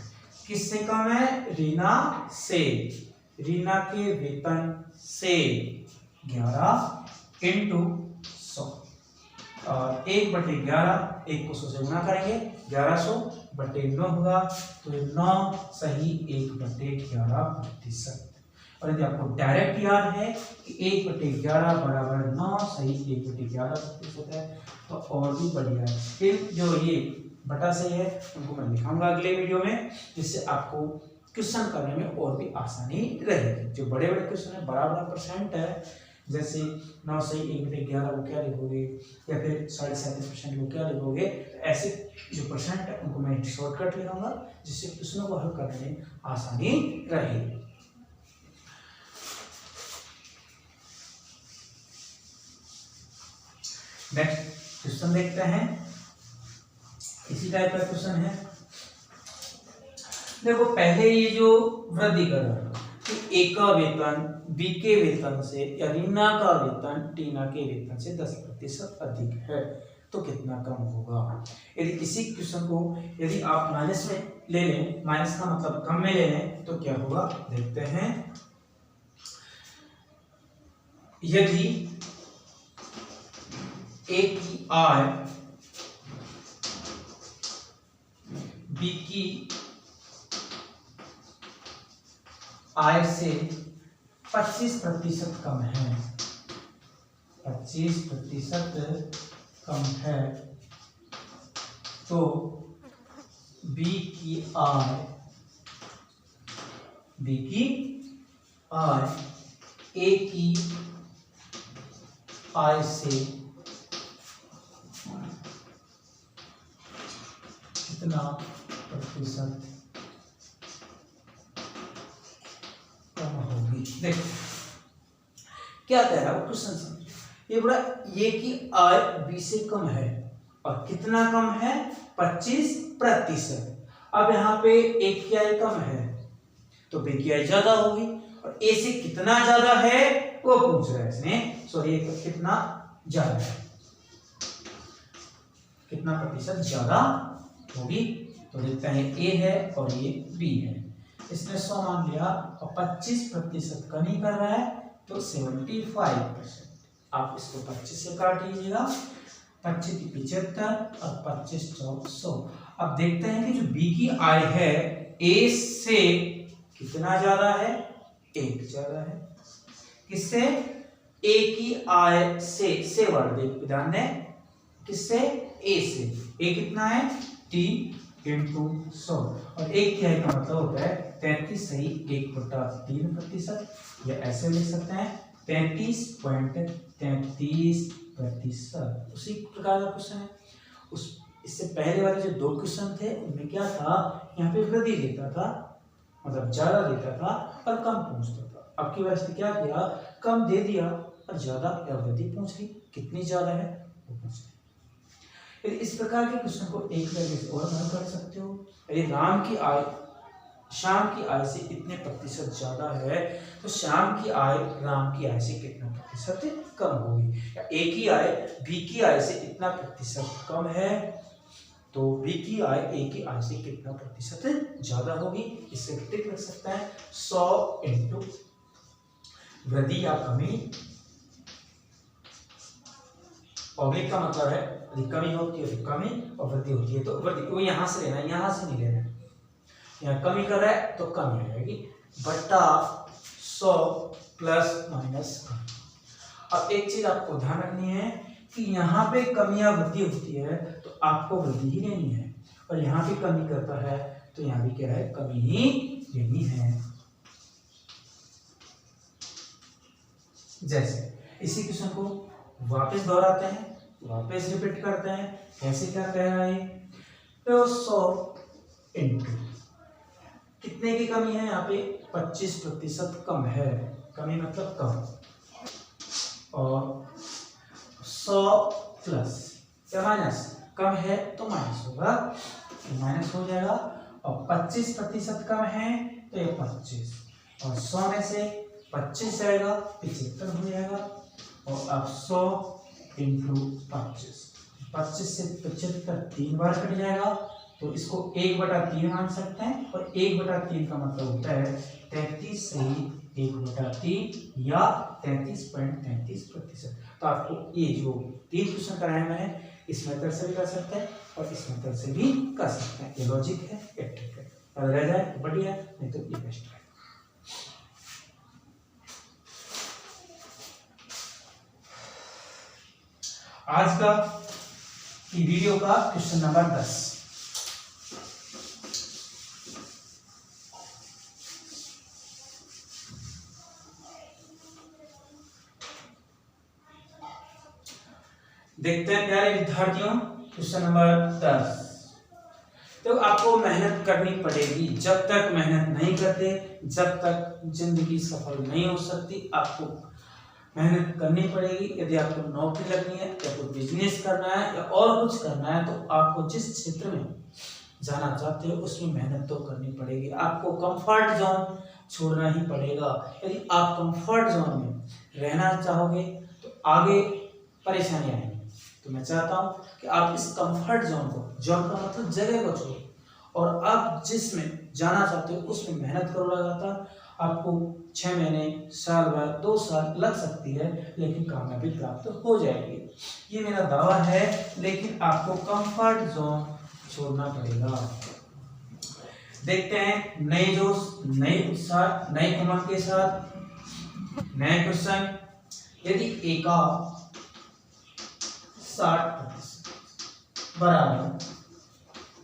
किससे कम है? रीना से। रीना के वेतन से 11 इंटू 100 और 1/11, 1 को 100 से गुना करेंगे, 1100/9 होगा, तो 9 सही 1/11%। और यदि आपको डायरेक्ट याद है कि 1/11 बराबर 9 सही 1/11% है, तो और भी बढ़िया है। फिर जो ये बटा सही है उनको मैं दिखाऊंगा अगले वीडियो में, जिससे आपको क्वेश्चन करने में और भी आसानी रहेगी। जो बड़े बड़े क्वेश्चन है, बड़ा बड़ा परसेंट है, जैसे 9 सही 1/11 वो क्या लिखोगे, या फिर 37.5% वो क्या लिखोगे, ऐसे जो परसेंट है उनको मैं शॉर्टकट लिखूंगा, जिससे क्वेश्चनों को हल करने में आसानी रहेगी। नेक्स्ट क्वेश्चन देखते हैं, इसी टाइप का क्वेश्चन है। देखो पहले ये जो वृद्धि कर रहा है कि ए का वेतन बी के वेतन से या रीना का वेतन टीना के वेतन से 10% अधिक है, तो कितना कम होगा। यदि इसी क्वेश्चन को यदि आप माइनस में ले लें, माइनस का मतलब कम में ले लें, तो क्या होगा देखते हैं। यदि ए की आय बी की आय से 25% कम है, 25% कम है, तो बी की आय ए की आय से कितना प्रतिशत कम होगी। देखो क्या कह रहा है क्वेश्चन समझो। ये बोला ये की आय बी से कम है और कितना कम है, 25%। अब यहाँ पे ए की आय कम है तो बी की आय ज्यादा होगी, और ए से कितना ज्यादा है वो पूछ रहा है इसने। सॉरी, कितना ज्यादा है, कितना प्रतिशत ज्यादा होगी। तो देखते हैं ए है और ये बी है, इसने 100 मान लिया और 25% कमी कर रहा है, तो 75%। आप इसको 25 से काट लीजिएगा, 25 की 75 और 25 चौक 100। अब देखते हैं कि जो बी की आय है ए से कितना ज्यादा है, 1 ज्यादा है। किससे? ए की आय से वर्ड ध्यान दें, किससे? ए से। ए कितना है? टी इंटू 100, और एक की आय का मतलब होता है 33 सही 1/3%, या ऐसे लिख सकते हैं 33.33%। उसी प्रकार का क्वेश्चन है। इससे पहले वाले जो 2 क्वेश्चन थे उनमें क्या था, यहाँ पे वृद्धि देता था, मतलब ज्यादा देता था और कम पूछता था। अब की वजह से क्या किया, कम दे दिया और ज्यादा या वृद्धि पूछ ली, कितनी ज्यादा है वो पूछ ली। इस प्रकार के क्वेश्चन को एक तरीके से और हल कर सकते हो। यदि राम की आय श्याम की आय से इतने प्रतिशत ज्यादा है, तो श्याम की आय राम की आय से कितना प्रतिशत कम होगी। या ए की आय बी की आय से इतना प्रतिशत कम है, तो बी की आय ए की आय से कितना प्रतिशत ज्यादा होगी। इससे टिक लग सकता है 100 इंटू वृद्धि या कमी। ऑब्लिक का मतलब है यदि कमी होती है तो कमी, और वृद्धि होती है तो वृद्धि। वो यहां से लेना है, यहां से नहीं लेना है। यहाँ कमी कर रहा है तो कमी आ जाएगी, बटा 100 प्लस माइनस कमी। अब एक चीज आपको ध्यान रखनी है कि यहाँ पे कमी या वृद्धि होती है तो आपको वृद्धि ही लेनी है, और यहाँ पे कमी करता है तो यहाँ भी क्या है, कमी ही लेनी है। जैसे इसी क्वेश्चन को वापस दोहराते हैं, वापस रिपीट करते हैं। कैसे क्या कह रहा है, तो 100 इंटू कितने की कमी है, यहाँ पे 25% कम है, कमी मतलब कम, और 100 प्लस या माइनस, कम है तो माइनस होगा, तो माइनस हो जाएगा, और 25% कम है तो ये 25, और 100 में से 25 जाएगा 75 हो जाएगा, और अब 100 इंटू 25 से 75 3 बार कट जाएगा, तो इसको 1/3 मान सकते हैं, और 1/3 का मतलब होता है 33 से 1/3 या 33.33%। तो आपको ये जो 3 क्वेश्चन कराए मैंने इस मेथड से भी कर सकते हैं और इस मेथड से भी कर सकते हैं। ये लॉजिक है, ये ट्रिक है, अगर रह जाए तो बढ़िया, नहीं तो ये बेस्ट है। आज का ये वीडियो का क्वेश्चन नंबर 10। देखते हैं प्यारे विद्यार्थियों, क्वेश्चन नंबर 10। तो आपको मेहनत करनी पड़ेगी, जब तक मेहनत नहीं करते जब तक जिंदगी सफल नहीं हो सकती। आपको मेहनत करनी पड़ेगी। यदि आपको नौकरी लगनी है या कोई बिजनेस करना है या और कुछ करना है, तो आपको जिस क्षेत्र में जाना चाहते हो उसमें मेहनत तो करनी पड़ेगी। आपको कंफर्ट जोन छोड़ना ही पड़ेगा। यदि आप कंफर्ट जोन में रहना चाहोगे तो आगे परेशानी आएगी। तो मैं चाहता हूँ कि आप इस कंफर्ट जोन को, जोन का मतलब जगह को छोड़ो, और आप जिसमें जाना चाहते हो उसमें मेहनत करो लगातार। आपको 6 महीने, साल भर, 2 साल लग सकती है, लेकिन कामयाबी प्राप्त हो जाएगी, ये मेरा दावा है। लेकिन आपको कंफर्ट जोन छोड़ना पड़ेगा। देखते हैं नए जोश, नए उत्साह, नए उमंग के साथ नए क्वेश्चन। यदि ए का 60% बराबर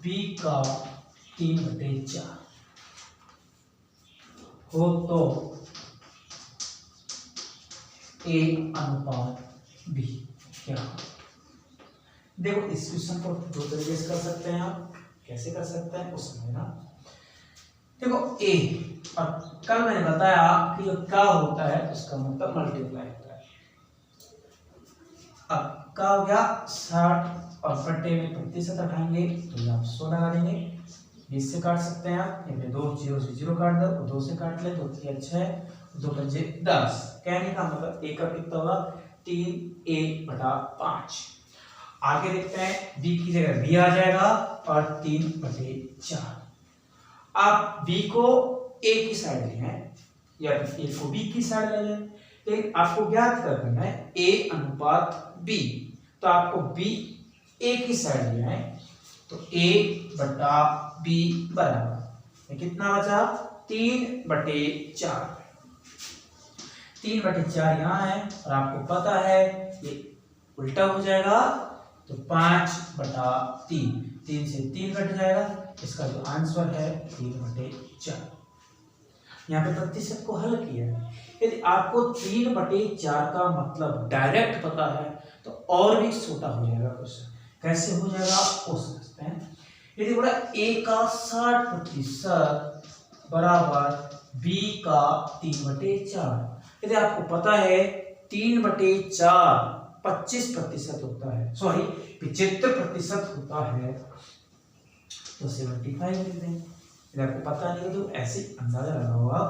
बी का 3/4 हो तो ए अनुपात बी क्या हो? देखो इस क्वेश्चन को 2 तरीके से कर सकते हैं। आप कैसे कर सकते हैं उस समझना। देखो ए, और कल मैंने बताया कि जो क्या होता है उसका मतलब मल्टीप्लाई होता है। अब क्या हो गया 60 और बट्टे में प्रतिशत हटाएंगे तो आप 100 लगा देंगे। 20 से काट सकते हैं आप, ये 2 0 से 0 काट दो, 2 से काट ले, 2 3 6, 2 5 10। कहने का मतलब ए का कितना होगा 3a/5। आगे देखते हैं बी की जगह बी आ जाएगा और 3/4। आप बी को ए की साइड ले हैं या ए को बी की साइड ले लें, लेकिन आपको ज्ञात करना है ए अनुपात बी। तो आपको बी ए की साइड ले आए तो a/b बराबर कितना बचा 3/4। 3/4 यहाँ है और आपको पता है ये उल्टा हो जाएगा तो 5/3। 3 से 3 कट जाएगा, इसका जो आंसर है 3/4। यहाँ पे प्रतिशत को हल किया है। यदि आपको 3/4 का मतलब डायरेक्ट पता है तो और भी छोटा हो जाएगा क्वेश्चन। कैसे हो जाएगा वो समझते हैं। यदि बोला a का 60% बराबर b का 3/4। यदि आपको पता है 3/4 25% होता है, सॉरी 75% होता है, तो 75 लिख दें। यदि आपको पता नहीं है तो ऐसे अंदाजा लगाओ आप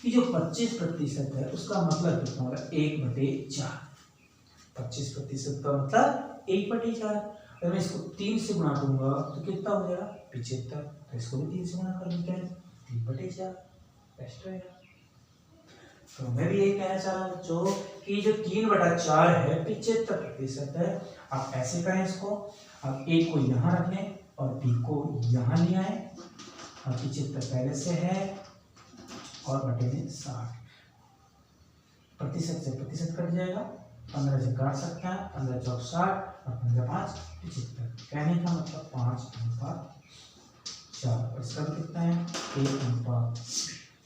कि जो 25% है उसका मतलब कितना होगा 1/4। 25% का मतलब 1/4। अगर मैं इसको 3 से गुणा करूंगा तो कितना हो जाएगा 75। तो इसको भी 3 से गुणा कर लेते हैं 3/4 बेस्ट रहेगा। तो मैं भी यही कहना चाह रहा हूँ बच्चों कि जो 3/4 है 75% है। आप ऐसे करें इसको, आप a को यहाँ रख लें और b को यहाँ ले आए और 75 पहले से है और बटे में 60। प्रतिशत से प्रतिशत कट जाएगा, 15 से काट सकते हैं, 15 चौक 60 और 15 5 75। कहने का मतलब 5/4। और इसका कितना है 1/,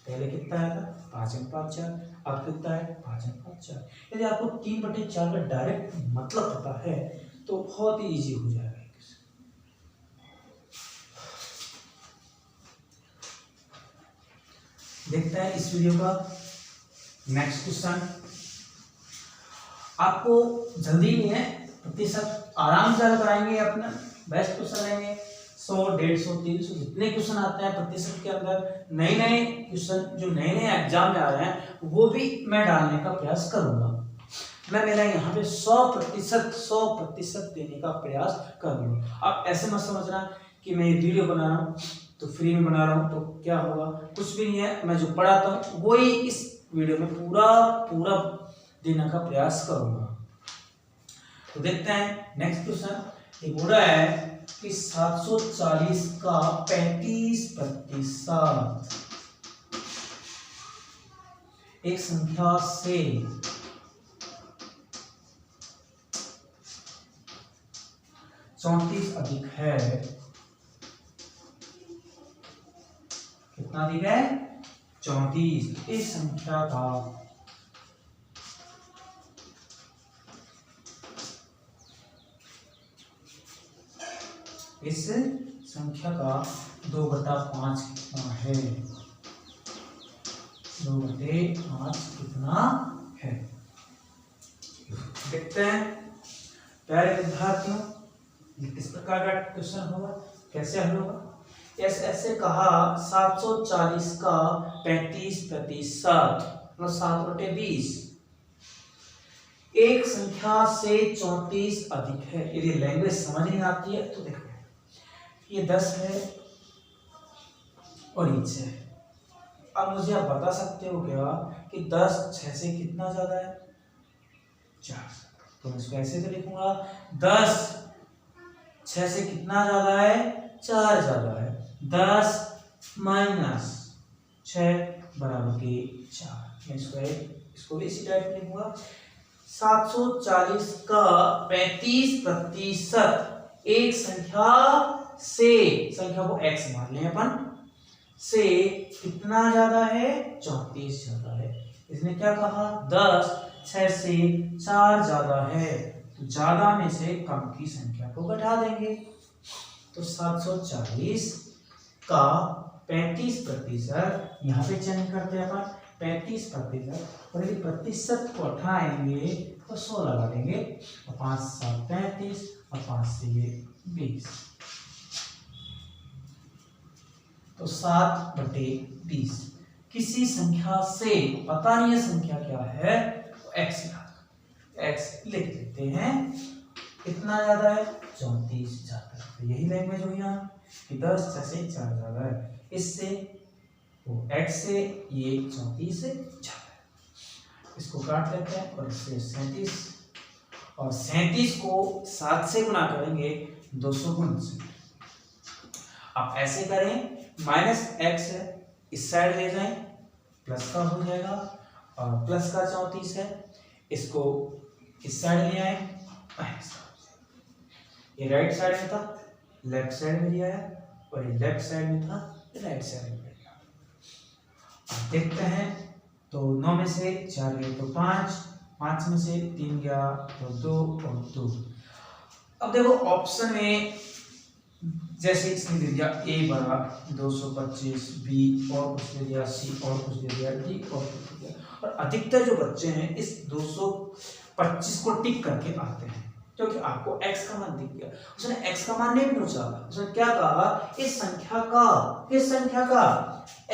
पहले कितना आया था 5/4, अब कितना है 5/4। यदि आपको 3/4 का डायरेक्ट मतलब पता है तो बहुत ही इजी हो जाएगा। देखते हैं इस वीडियो का नेक्स्ट क्वेश्चन। आपको जल्दी नहीं है, प्रतिशत आराम से हल कराएंगे, अपना बेस्ट क्वेश्चन लेंगे, 100, 150, 300 जितने क्वेश्चन आते हैं प्रतिशत के अंदर, नए नए क्वेश्चन जो नए नए एग्जाम में आ रहे हैं वो भी मैं डालने का प्रयास करूंगा। मैं मेरा यहाँ पे 100% देने का प्रयास करूंगा। अब ऐसे मत समझना कि मैं ये वीडियो बना रहा हूँ तो फ्री में बना रहा हूँ तो क्या होगा, कुछ भी नहीं है। मैं जो पढ़ाता हूँ वही इस वीडियो में पूरा देने का प्रयास करूंगा। तो देखते हैं नेक्स्ट क्वेश्चन। ये बोल रहा है कि 740 का 35% एक संख्या से 34 अधिक है। कितना अधिक है? 34। इस संख्या का इस संख्या का 2/5 कितना है? 2/5 कितना है? देखते हैं प्यारे विद्यार्थियों, ये किस प्रकार का क्वेश्चन होगा, कैसे हल होगा। ऐसे कहा 740 का 35% मतलब 7/20 एक संख्या से 34 अधिक है। यदि लैंग्वेज समझ नहीं आती है तो देखो, ये 10 है और ये 6 है। अब मुझे आप बता सकते हो क्या कि 10 6 से कितना ज्यादा है? 4। तो मैं इसको ऐसे तो लिखूंगा 10 6 से कितना ज्यादा है? 4 ज्यादा है। 10 - 6 बराबर के 4। मैं इसको भी इसी टाइप में लिखूंगा। 740 का 35% एक संख्या से, संख्या को x मान लें अपन, से कितना ज्यादा है? 34 ज्यादा है। इसने क्या कहा? 10 6 से 4 ज्यादा है, तो ज्यादा में से कम की संख्या को घटा देंगे। तो 740 का 35% यहाँ पे चयन करते हैं अपन 35%, और यदि प्रतिशत को उठाएंगे तो 100 लगा देंगे, और 5 × 7 35 और 5 से ये 20, तो 7/20। किसी संख्या से, पता नहीं है संख्या क्या है, तो x लिख देते हैं। कितना ज्यादा है? 34 ज्यादा है। तो यही लैंग्वेज हुई यहाँ कि 10 6 से 4 ज्यादा है। इससे वो x से ये 34 से ज्यादा है। इसको काट लेते हैं और इससे 37, और 37 को 7 से गुना करेंगे 200 गुण से। आप ऐसे करें, -x है इस साइड ले जाएं, प्लस का हो जाएगा, और प्लस का 34 है, इसको इस साइड ले आए, माइनस का। ये राइट साइड में था, लेफ्ट साइड में लिया है, और ये लेफ्ट साइड में था, राइट साइड में लिया। अब देखते हैं, तो 9 में से 4 गए तो 5, 5 में से 3 गया तो 2 और 2। अब देखो ऑप्शन में जैसे इसने दे दिया a बराबर 225, b और कुछ दे दिया, c और कुछ दे दिया, d और कुछ दे दिया, और अधिकतर जो बच्चे हैं इस 225 को टिक करके आते हैं, क्योंकि आपको x का मान दिख गया। उसने x का मान नहीं पूछा, उसने क्या कहा? इस संख्या का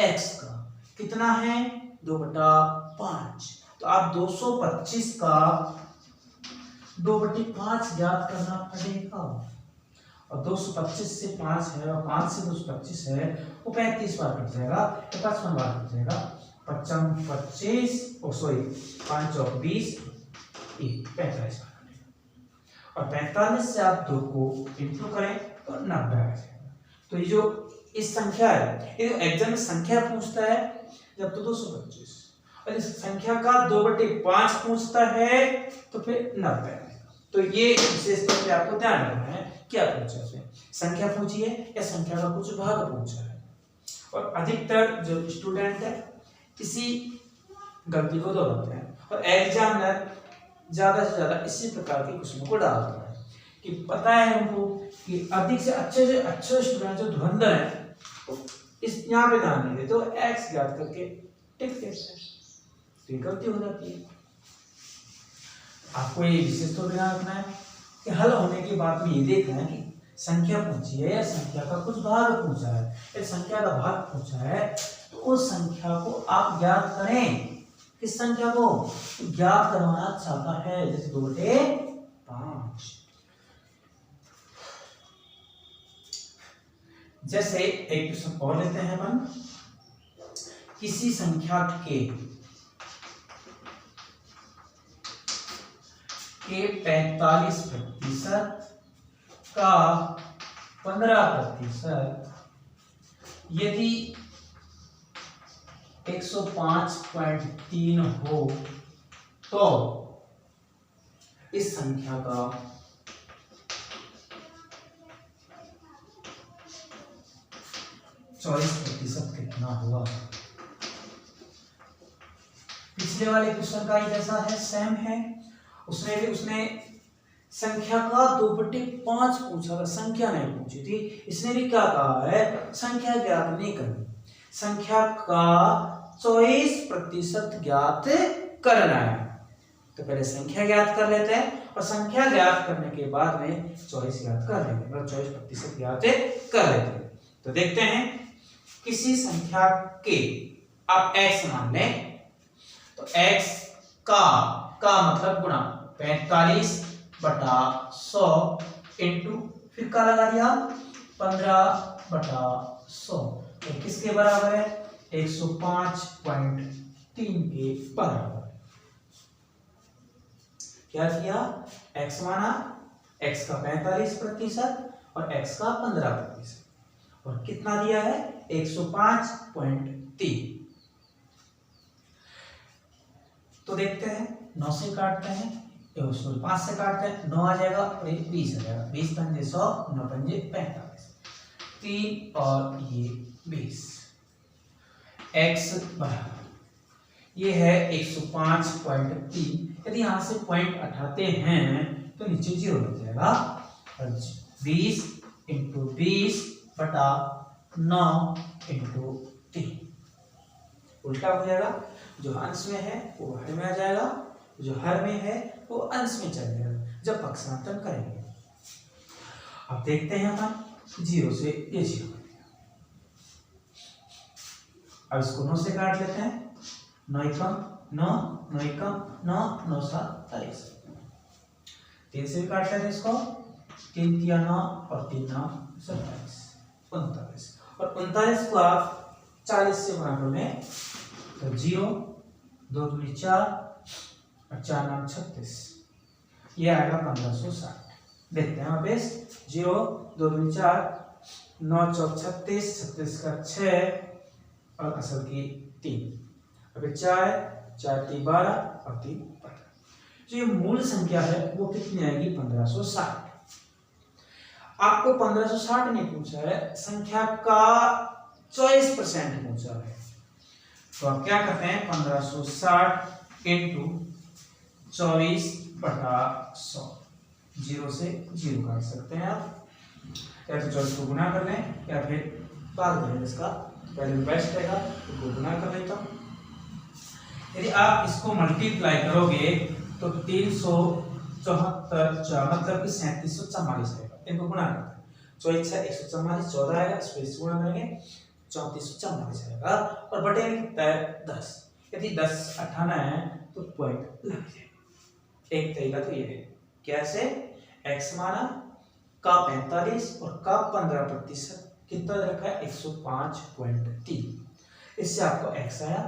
x का कितना है? 2/5। तो आप 225 का 2/5 ज्ञात करना पड़ेगा, और 225 से 5 है, और 5 से 225 है, वो 35 बार कट जाएगा, तो 55 बार कट जाएगा। 55 25 5 और 20 45 बार कटेगा, और 45 से आप 2 को इंटू करें तो 90 आ जाएगा। तो ये जो इस संख्या है, ये एग्जाम में संख्या पूछता है जब तो 225, और इस संख्या का 2/5 पूछता है तो फिर 90 आएगा। तो ये विशेष तौर पे आपको ध्यान रखना है, क्या पूछा है, संख्या पूछी है या संख्या का कुछ भाग पूछा है। और अधिकतर जो स्टूडेंट है इसी गलती को दोहराते हैं, और एग्जामिनर ज्यादा से ज्यादा इसी प्रकार के क्वेश्चनों को डालता है कि पता है हमको कि अधिक से अच्छे स्टूडेंट जो धुरंधर हैं तो इस यहाँ पे ध्यान नहीं देते, तो एक्स ज्ञात करके टिक देते हैं, तो गलती हो जाती है। आपको ये विशेष तो ध्यान रखना है कि हल होने के बाद में ये देखना है कि संख्या पूछी है या संख्या का कुछ भाग पूछा है, एक संख्या का भाग पूछा है, तो उस संख्या को आप ज्ञात करें। किस संख्या को ज्ञात करवाना चाहता है, जैसे 2 बटे 5। जैसे एक क्वेश्चन और लेते हैं अपन, किसी संख्या के 45% का 15% यदि 105.3 हो तो इस संख्या का 24% कितना हुआ। पिछले वाले क्वेश्चन का ही जैसा है, सेम है। उसने संख्या का 2/5 पूछा था, संख्या नहीं पूछी थी। इसने भी क्या कहा है, संख्या ज्ञात नहीं करनी, संख्या का 24% ज्ञात करना है। तो पहले संख्या ज्ञात कर लेते हैं और संख्या ज्ञात करने के बाद में 24 ज्ञात कर लेंगे, मतलब 24% ज्ञात कर लेते हैं। तो देखते हैं, किसी संख्या के आप x मान लें, तो x का मतलब गुणा 45/100 इंटू फिर का लगा दिया 15/100, तो किसके बराबर है, 105.3 के बराबर। क्या किया, x माना, x का 45% और x का 15%, और कितना दिया है, 105.3। तो देखते हैं, 9 से काटते हैं, 5 से काटते हैं, 9 आ जाएगा और 20 आ जाएगा। 20 पंजे 100, 9 पंजे 45, 3 और ये 20। x बराबर ये है 105.3। यदि यहाँ से पॉइंट हटाते हैं तो नीचे 0 लग जाएगा, और 20 इंटू 20/9 इंटू 3 उल्टा हो जाएगा। जो अंश में है वो हर में आ जाएगा, जो हर में है वो अंश में चल जाएगा जब पक्षांतरण करेंगे। अब देखते हैं अपन, 0 से ये 0। अब इसको 9 से काट लेते हैं, 9 एकम 9, 9 एकम 9, 9 7 23। 3 से भी काट लेते हैं इसको, 3 3 9 और 3 9 27, 39। और 39 को आप 40 से गुणा करोगे तो 0, 2 दूनी 4 और 4 9 36, ये आएगा 1560। देखते हैं वापस, 0, 2 दूनी 4, 9 चौक 36, 36 का 6 और असल की 3, अभी 4 3 12 और 3 12। जो ये मूल संख्या है वो कितनी आएगी, 1560। आपको 1560 नहीं पूछा है, संख्या का 24% पूछा है। तो आप क्या करते हैं, 1560 इंटू 24/100, 0 से 0 काट सकते हैं आप, या तो 24 को गुना कर लें या फिर भाग दें इसका, पहले बेस्ट रहेगा तो गुना कर लेता हूँ। यदि आप इसको मल्टीप्लाई करोगे तो 374, मतलब कि 3744 आएगा। इनको गुना करते हैं, 24 144, 14 आएगा, स्पेस गुणा करेंगे 3444 आएगा, और बटे में कितना है, 10। यदि 10 58 है तो पॉइंट लग जाएगा। एक तरीका तो ये है, कैसे, x माना का 45 और का 15% कितना रखा है, 105.3। इससे आपको x आया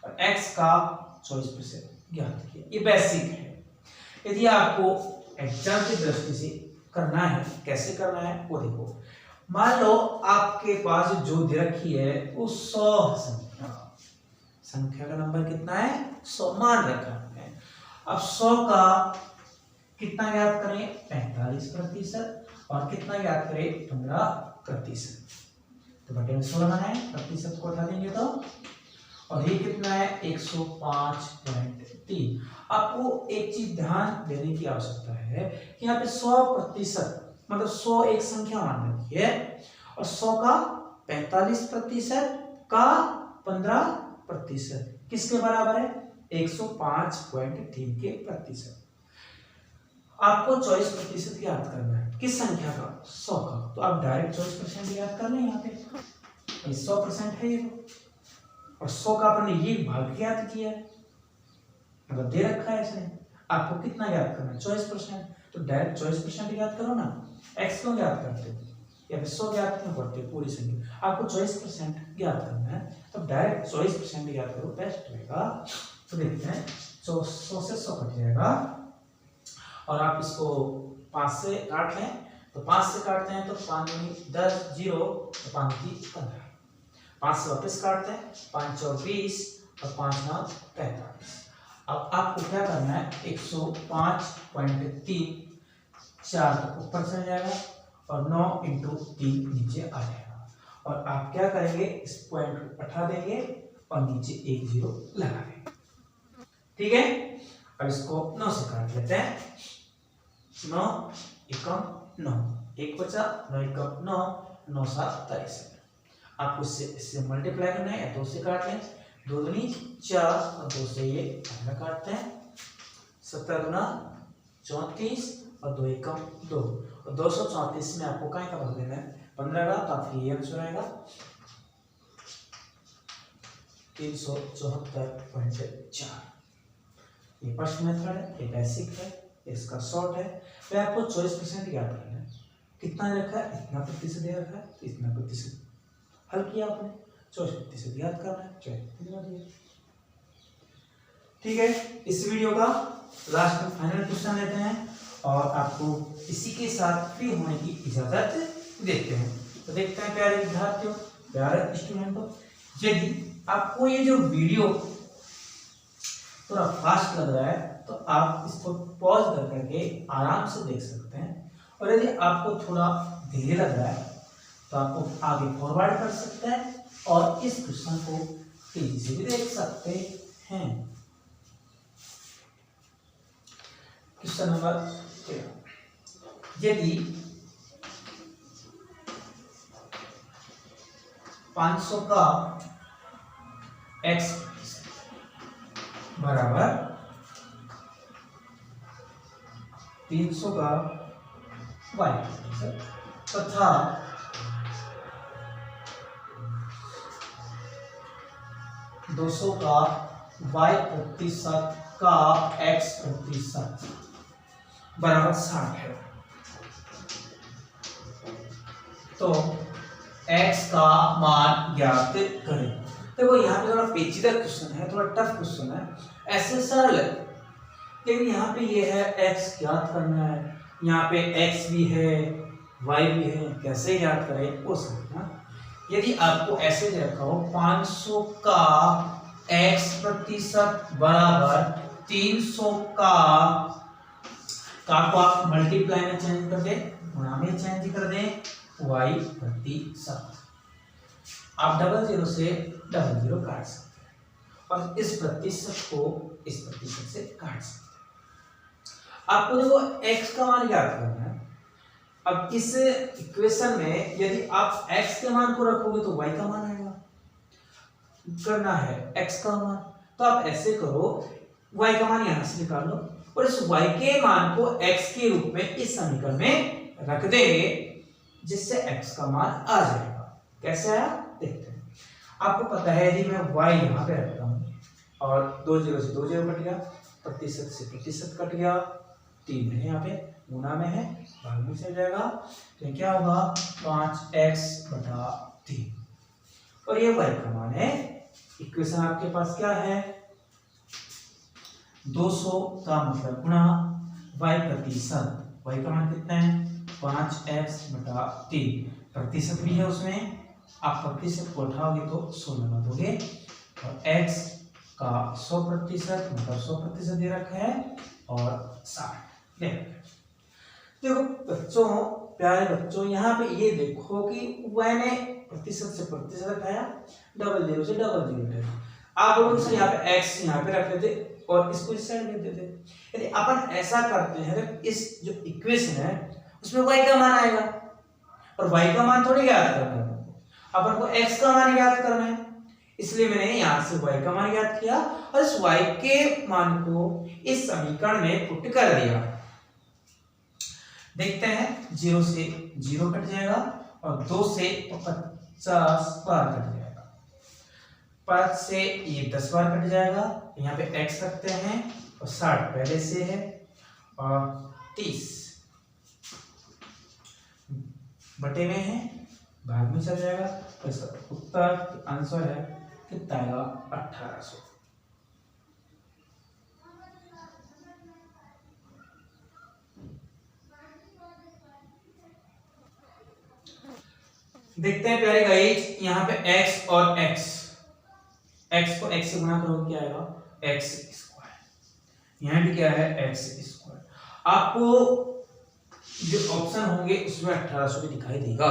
और x का 24% ज्ञात किया। ये बेसिक है। यदि आपको एग्जाम की दृष्टि से करना है, कैसे करना है वो देखो। मान लो आपके पास जो दे रखी है वो 100 संख्या का नंबर कितना है, 100 मान रखा है। अब 100 का कितना याद करें, 45%, और कितना याद करें, 15%। तो बटे में 16 बनाए, प्रतिशत को उठा देंगे तो, और ये कितना है, 105.3। आपको एक चीज ध्यान देने की आवश्यकता है कि यहाँ पे 100%, मतलब 100 एक संख्या मान रखी है, और 100 का 45% का 15% किसके बराबर है, 105.3 के प्रतिशत। आपको 24% याद करना है। किस संख्या का? 100 का। तो आप डायरेक्ट 24% याद कर लें। यहाँ पे 100% है ये, और 100 का आपने ये भाग याद किया है, मतलब दे रखा है इसने। आपको कितना याद करना है? 24%। तो डायरेक्ट 24% याद करो ना। x क्यों याद करते हो या फिर 100 याद क्यों करते हो? पूरी संख्या आपको 24% याद करना है, तो डायरेक्ट 24% याद करो, बेस्ट रहेगा। तो देखते हैं 100 से 100 कट जाएगा, और आप इसको 5 से काट लें। तो 5 से काटते हैं तो 5 दूनी 10, 0 तो 5 की 15। 5 से वापस काटते हैं, 5 चौक 20 और 5 9 45। अब आपको क्या करना है? 105.3 4 तक ऊपर चल जाएगा और 9 इंटू 3 नीचे आ जाएगा। और आप क्या करेंगे? इस पॉइंट को उठा देंगे और नीचे एक 0 लगा देंगे। ठीक है, अब इसको 9 से काट लेते हैं। 9 एकम 9, एक बचा, 9 एकम 9, 9 7 23। आपको इससे मल्टीप्लाई करना है, या 2 से काट लें। 2 दूनी 4 और 2 से ये काटते हैं। 17 गुना 34 और 2 एकम 2, और 234 में आपको काय का भाग देना है? 15 का। तो आपकी ये आंसर आएगा 374.4। ये फर्स्ट मेथड है, ये बेसिक है, इसका शॉर्ट है। फिर आपको 24% याद करना है। कितना रखा है? इतना प्रतिशत दे रखा है, तो इतना प्रतिशत हल किया आपने। 24% याद करना है। चलिए ठीक है, इस वीडियो का लास्ट में फाइनल क्वेश्चन लेते हैं और आपको इसी के साथ फ्री होने की इजाजत देते हैं। तो देखते हैं प्यारे विद्यार्थियों, प्यारे स्टूडेंटों, यदि आपको ये जो वीडियो थोड़ा फास्ट लग रहा है तो आप इसको पॉज करके आराम से देख सकते हैं, और यदि आपको थोड़ा धीरे लग रहा है तो आपको आगे फॉरवर्ड कर सकते हैं और इस क्वेश्चन को तेजी से भी देख सकते हैं। क्वेश्चन नंबर 13, यदि 500 का x बराबर 300 का y तथा 200 का y प्रतिशत का x प्रतिशत बराबर 60 है, तो x का मान ज्ञात करें। देखो यहाँ पे थोड़ा पेचीदा क्वेश्चन है, थोड़ा टफ क्वेश्चन है, ऐसे सरल है, लेकिन यहाँ पे ये है x ज्ञात करना है, यहाँ पे x भी है y भी है, कैसे ज्ञात करें वो समझना। यदि आपको ऐसे दे रखा हो 500 का x प्रतिशत बराबर 300 का को आप मल्टीप्लाई में चेंज कर दें, गुणा में चेंज कर दें, y प्रतिशत। आप 00 से 00 काट सकते हैं और इस प्रतिशत को इस प्रतिशत से काट सकते हैं। आपको देखो x का मान ज्ञात करना है। अब इस इक्वेशन में यदि आप x के मान को रखोगे तो y का मान आएगा, करना है x का मान, तो आप ऐसे करो y का मान यहां से निकाल लो और इस y के मान को x के रूप में इस समीकरण में रख देंगे, जिससे x का मान आ जाएगा। कैसे आया देखते हैं। आपको पता है यदि मैं y यहां पे रखता हूं और 2 0 से 2 0 कट गया, प्रतिशत से प्रतिशत कट गया, 3 है यहाँ पे, गुना में है, भाग में चल जाएगा, तो क्या होगा 5x/3 और ये y का मान है। इक्वेशन आपके पास क्या है? 200 का मतलब गुणा y प्रतिशत, y का मान कितना है 5x/3, प्रतिशत भी है उसमें, आप प्रतिशत को उठाओगे तो 100 लगा दोगे और x का 100% मतलब 100% दे रखा है और 60 दे रखा है। देखो बच्चों, प्यारे बच्चों, यहाँ पे ये देखो कि y ने प्रतिशत से प्रतिशत हटाया, 00 से 00 हटाया। आप लोगों से यहाँ पे x यहाँ पे रख देते और इसको इस साइड लिख देते। यदि अपन ऐसा करते हैं तो इस जो इक्वेशन है उसमें y का मान आएगा और y का मान थोड़ी याद करना है, अपन को x का मान याद करना है, इसलिए मैंने यहाँ से y का मान याद किया और इस y के मान को इस समीकरण में पुट कर दिया। देखते हैं, 0 से 0 कट जाएगा और 2 से 50 बार कट जाएगा, 5 से ये 10 बार कट जाएगा, यहाँ पे x रखते हैं और 60 पहले से है और 30 बटे में है, भाग में चल जाएगा। तो इसका उत्तर आंसर है कितना आएगा, 1800। देखते हैं प्यारे गाइस, यहाँ पे x और x को x से गुणा करो, क्या आएगा, x स्क्वायर। यहाँ भी क्या है, x स्क्वायर। आपको जो ऑप्शन होंगे उसमें 1800 भी दिखाई देगा,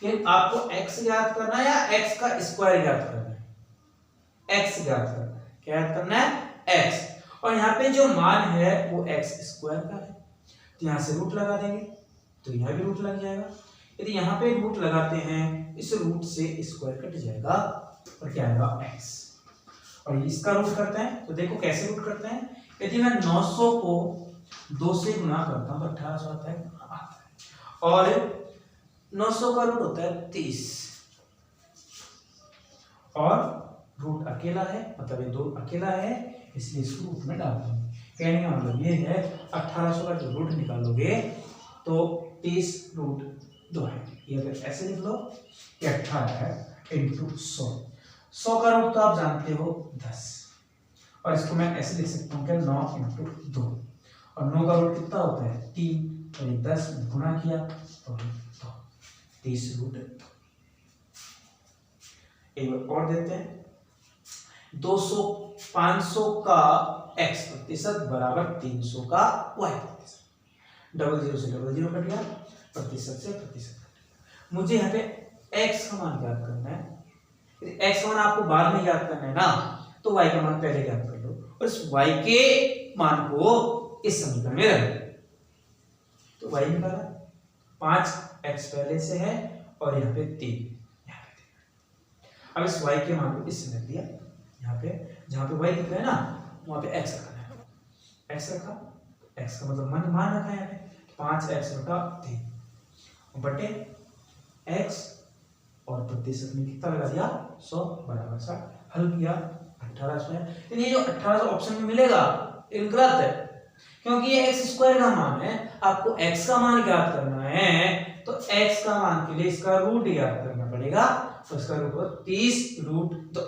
लेकिन आपको x याद करना है या x का स्क्वायर याद करना है, x याद करना है। क्या याद करना है, x। और यहाँ पे जो मान है वो x स्क्वायर का है, तो यहाँ से रूट लगा देंगे तो यहाँ भी रूट लग जाएगा। यदि यहाँ पे रूट लगाते हैं, इस रूट से स्क्वायर कट जाएगा और क्या आएगा, x। और इसका रूट करते हैं तो देखो कैसे रूट करते हैं। यदि मैं 900 को 2 से गुणा करता हूं तो 1800 आता है, और 900 का रूट होता है 30 और रूट अकेला है, मतलब ये 2 अकेला है, इसलिए इस रूट में डाल दूंगा। कहने का मतलब ये है 1800 का जो रूट निकालोगे तो 30 रूट 2 है। ये अगर ऐसे लिख लो कि 18 है इंटू 100, 100 का रूट तो आप जानते हो 10, और इसको मैं ऐसे लिख सकता हूँ कि 9 इंटू 2, और 9 का रूट कितना होता है 3, और ये 10 गुणा किया तो 2, 30 रूट 2। एक बार और देते हैं, 500 का x प्रतिशत बराबर 300 का y प्रतिशत। डबल जीरो से डबल जीरो कट गया, प्रतिशत से प्रतिशत कट गया। मुझे यहाँ पे x का मान याद करना है। यदि x का मान आपको बाद में याद करना है ना, तो y का मान पहले याद कर लो और इस y के मान को इस समीकरण में रख दो। तो y निकाला, 5x पहले से है और यहाँ पे 3 यहाँ पे 3। अब इस y के मान को इससे रख दिया, यहाँ पे जहाँ पे y दिख रहा है ना वहाँ पे x रखना है। x रखा, x का मतलब मान रखा है यहाँ पे 5x बटा 3 बटे x, और प्रतिशत में कितना लगा दिया 100 बराबर 60। हल किया 1800 है। लेकिन ये जो 1800 ऑप्शन में मिलेगा ये गलत है, क्योंकि ये x स्क्वायर का मान है। आपको x का मान याद करना है तो x का मान के लिए इसका रूट याद करना पड़ेगा, तो इसका रूट 30 रूट 2।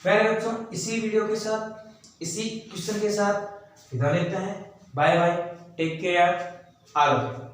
वेरी बच्चों, इसी वीडियो के साथ, इसी क्वेश्चन के साथ विदा लेते हैं। Bye bye, take care, all.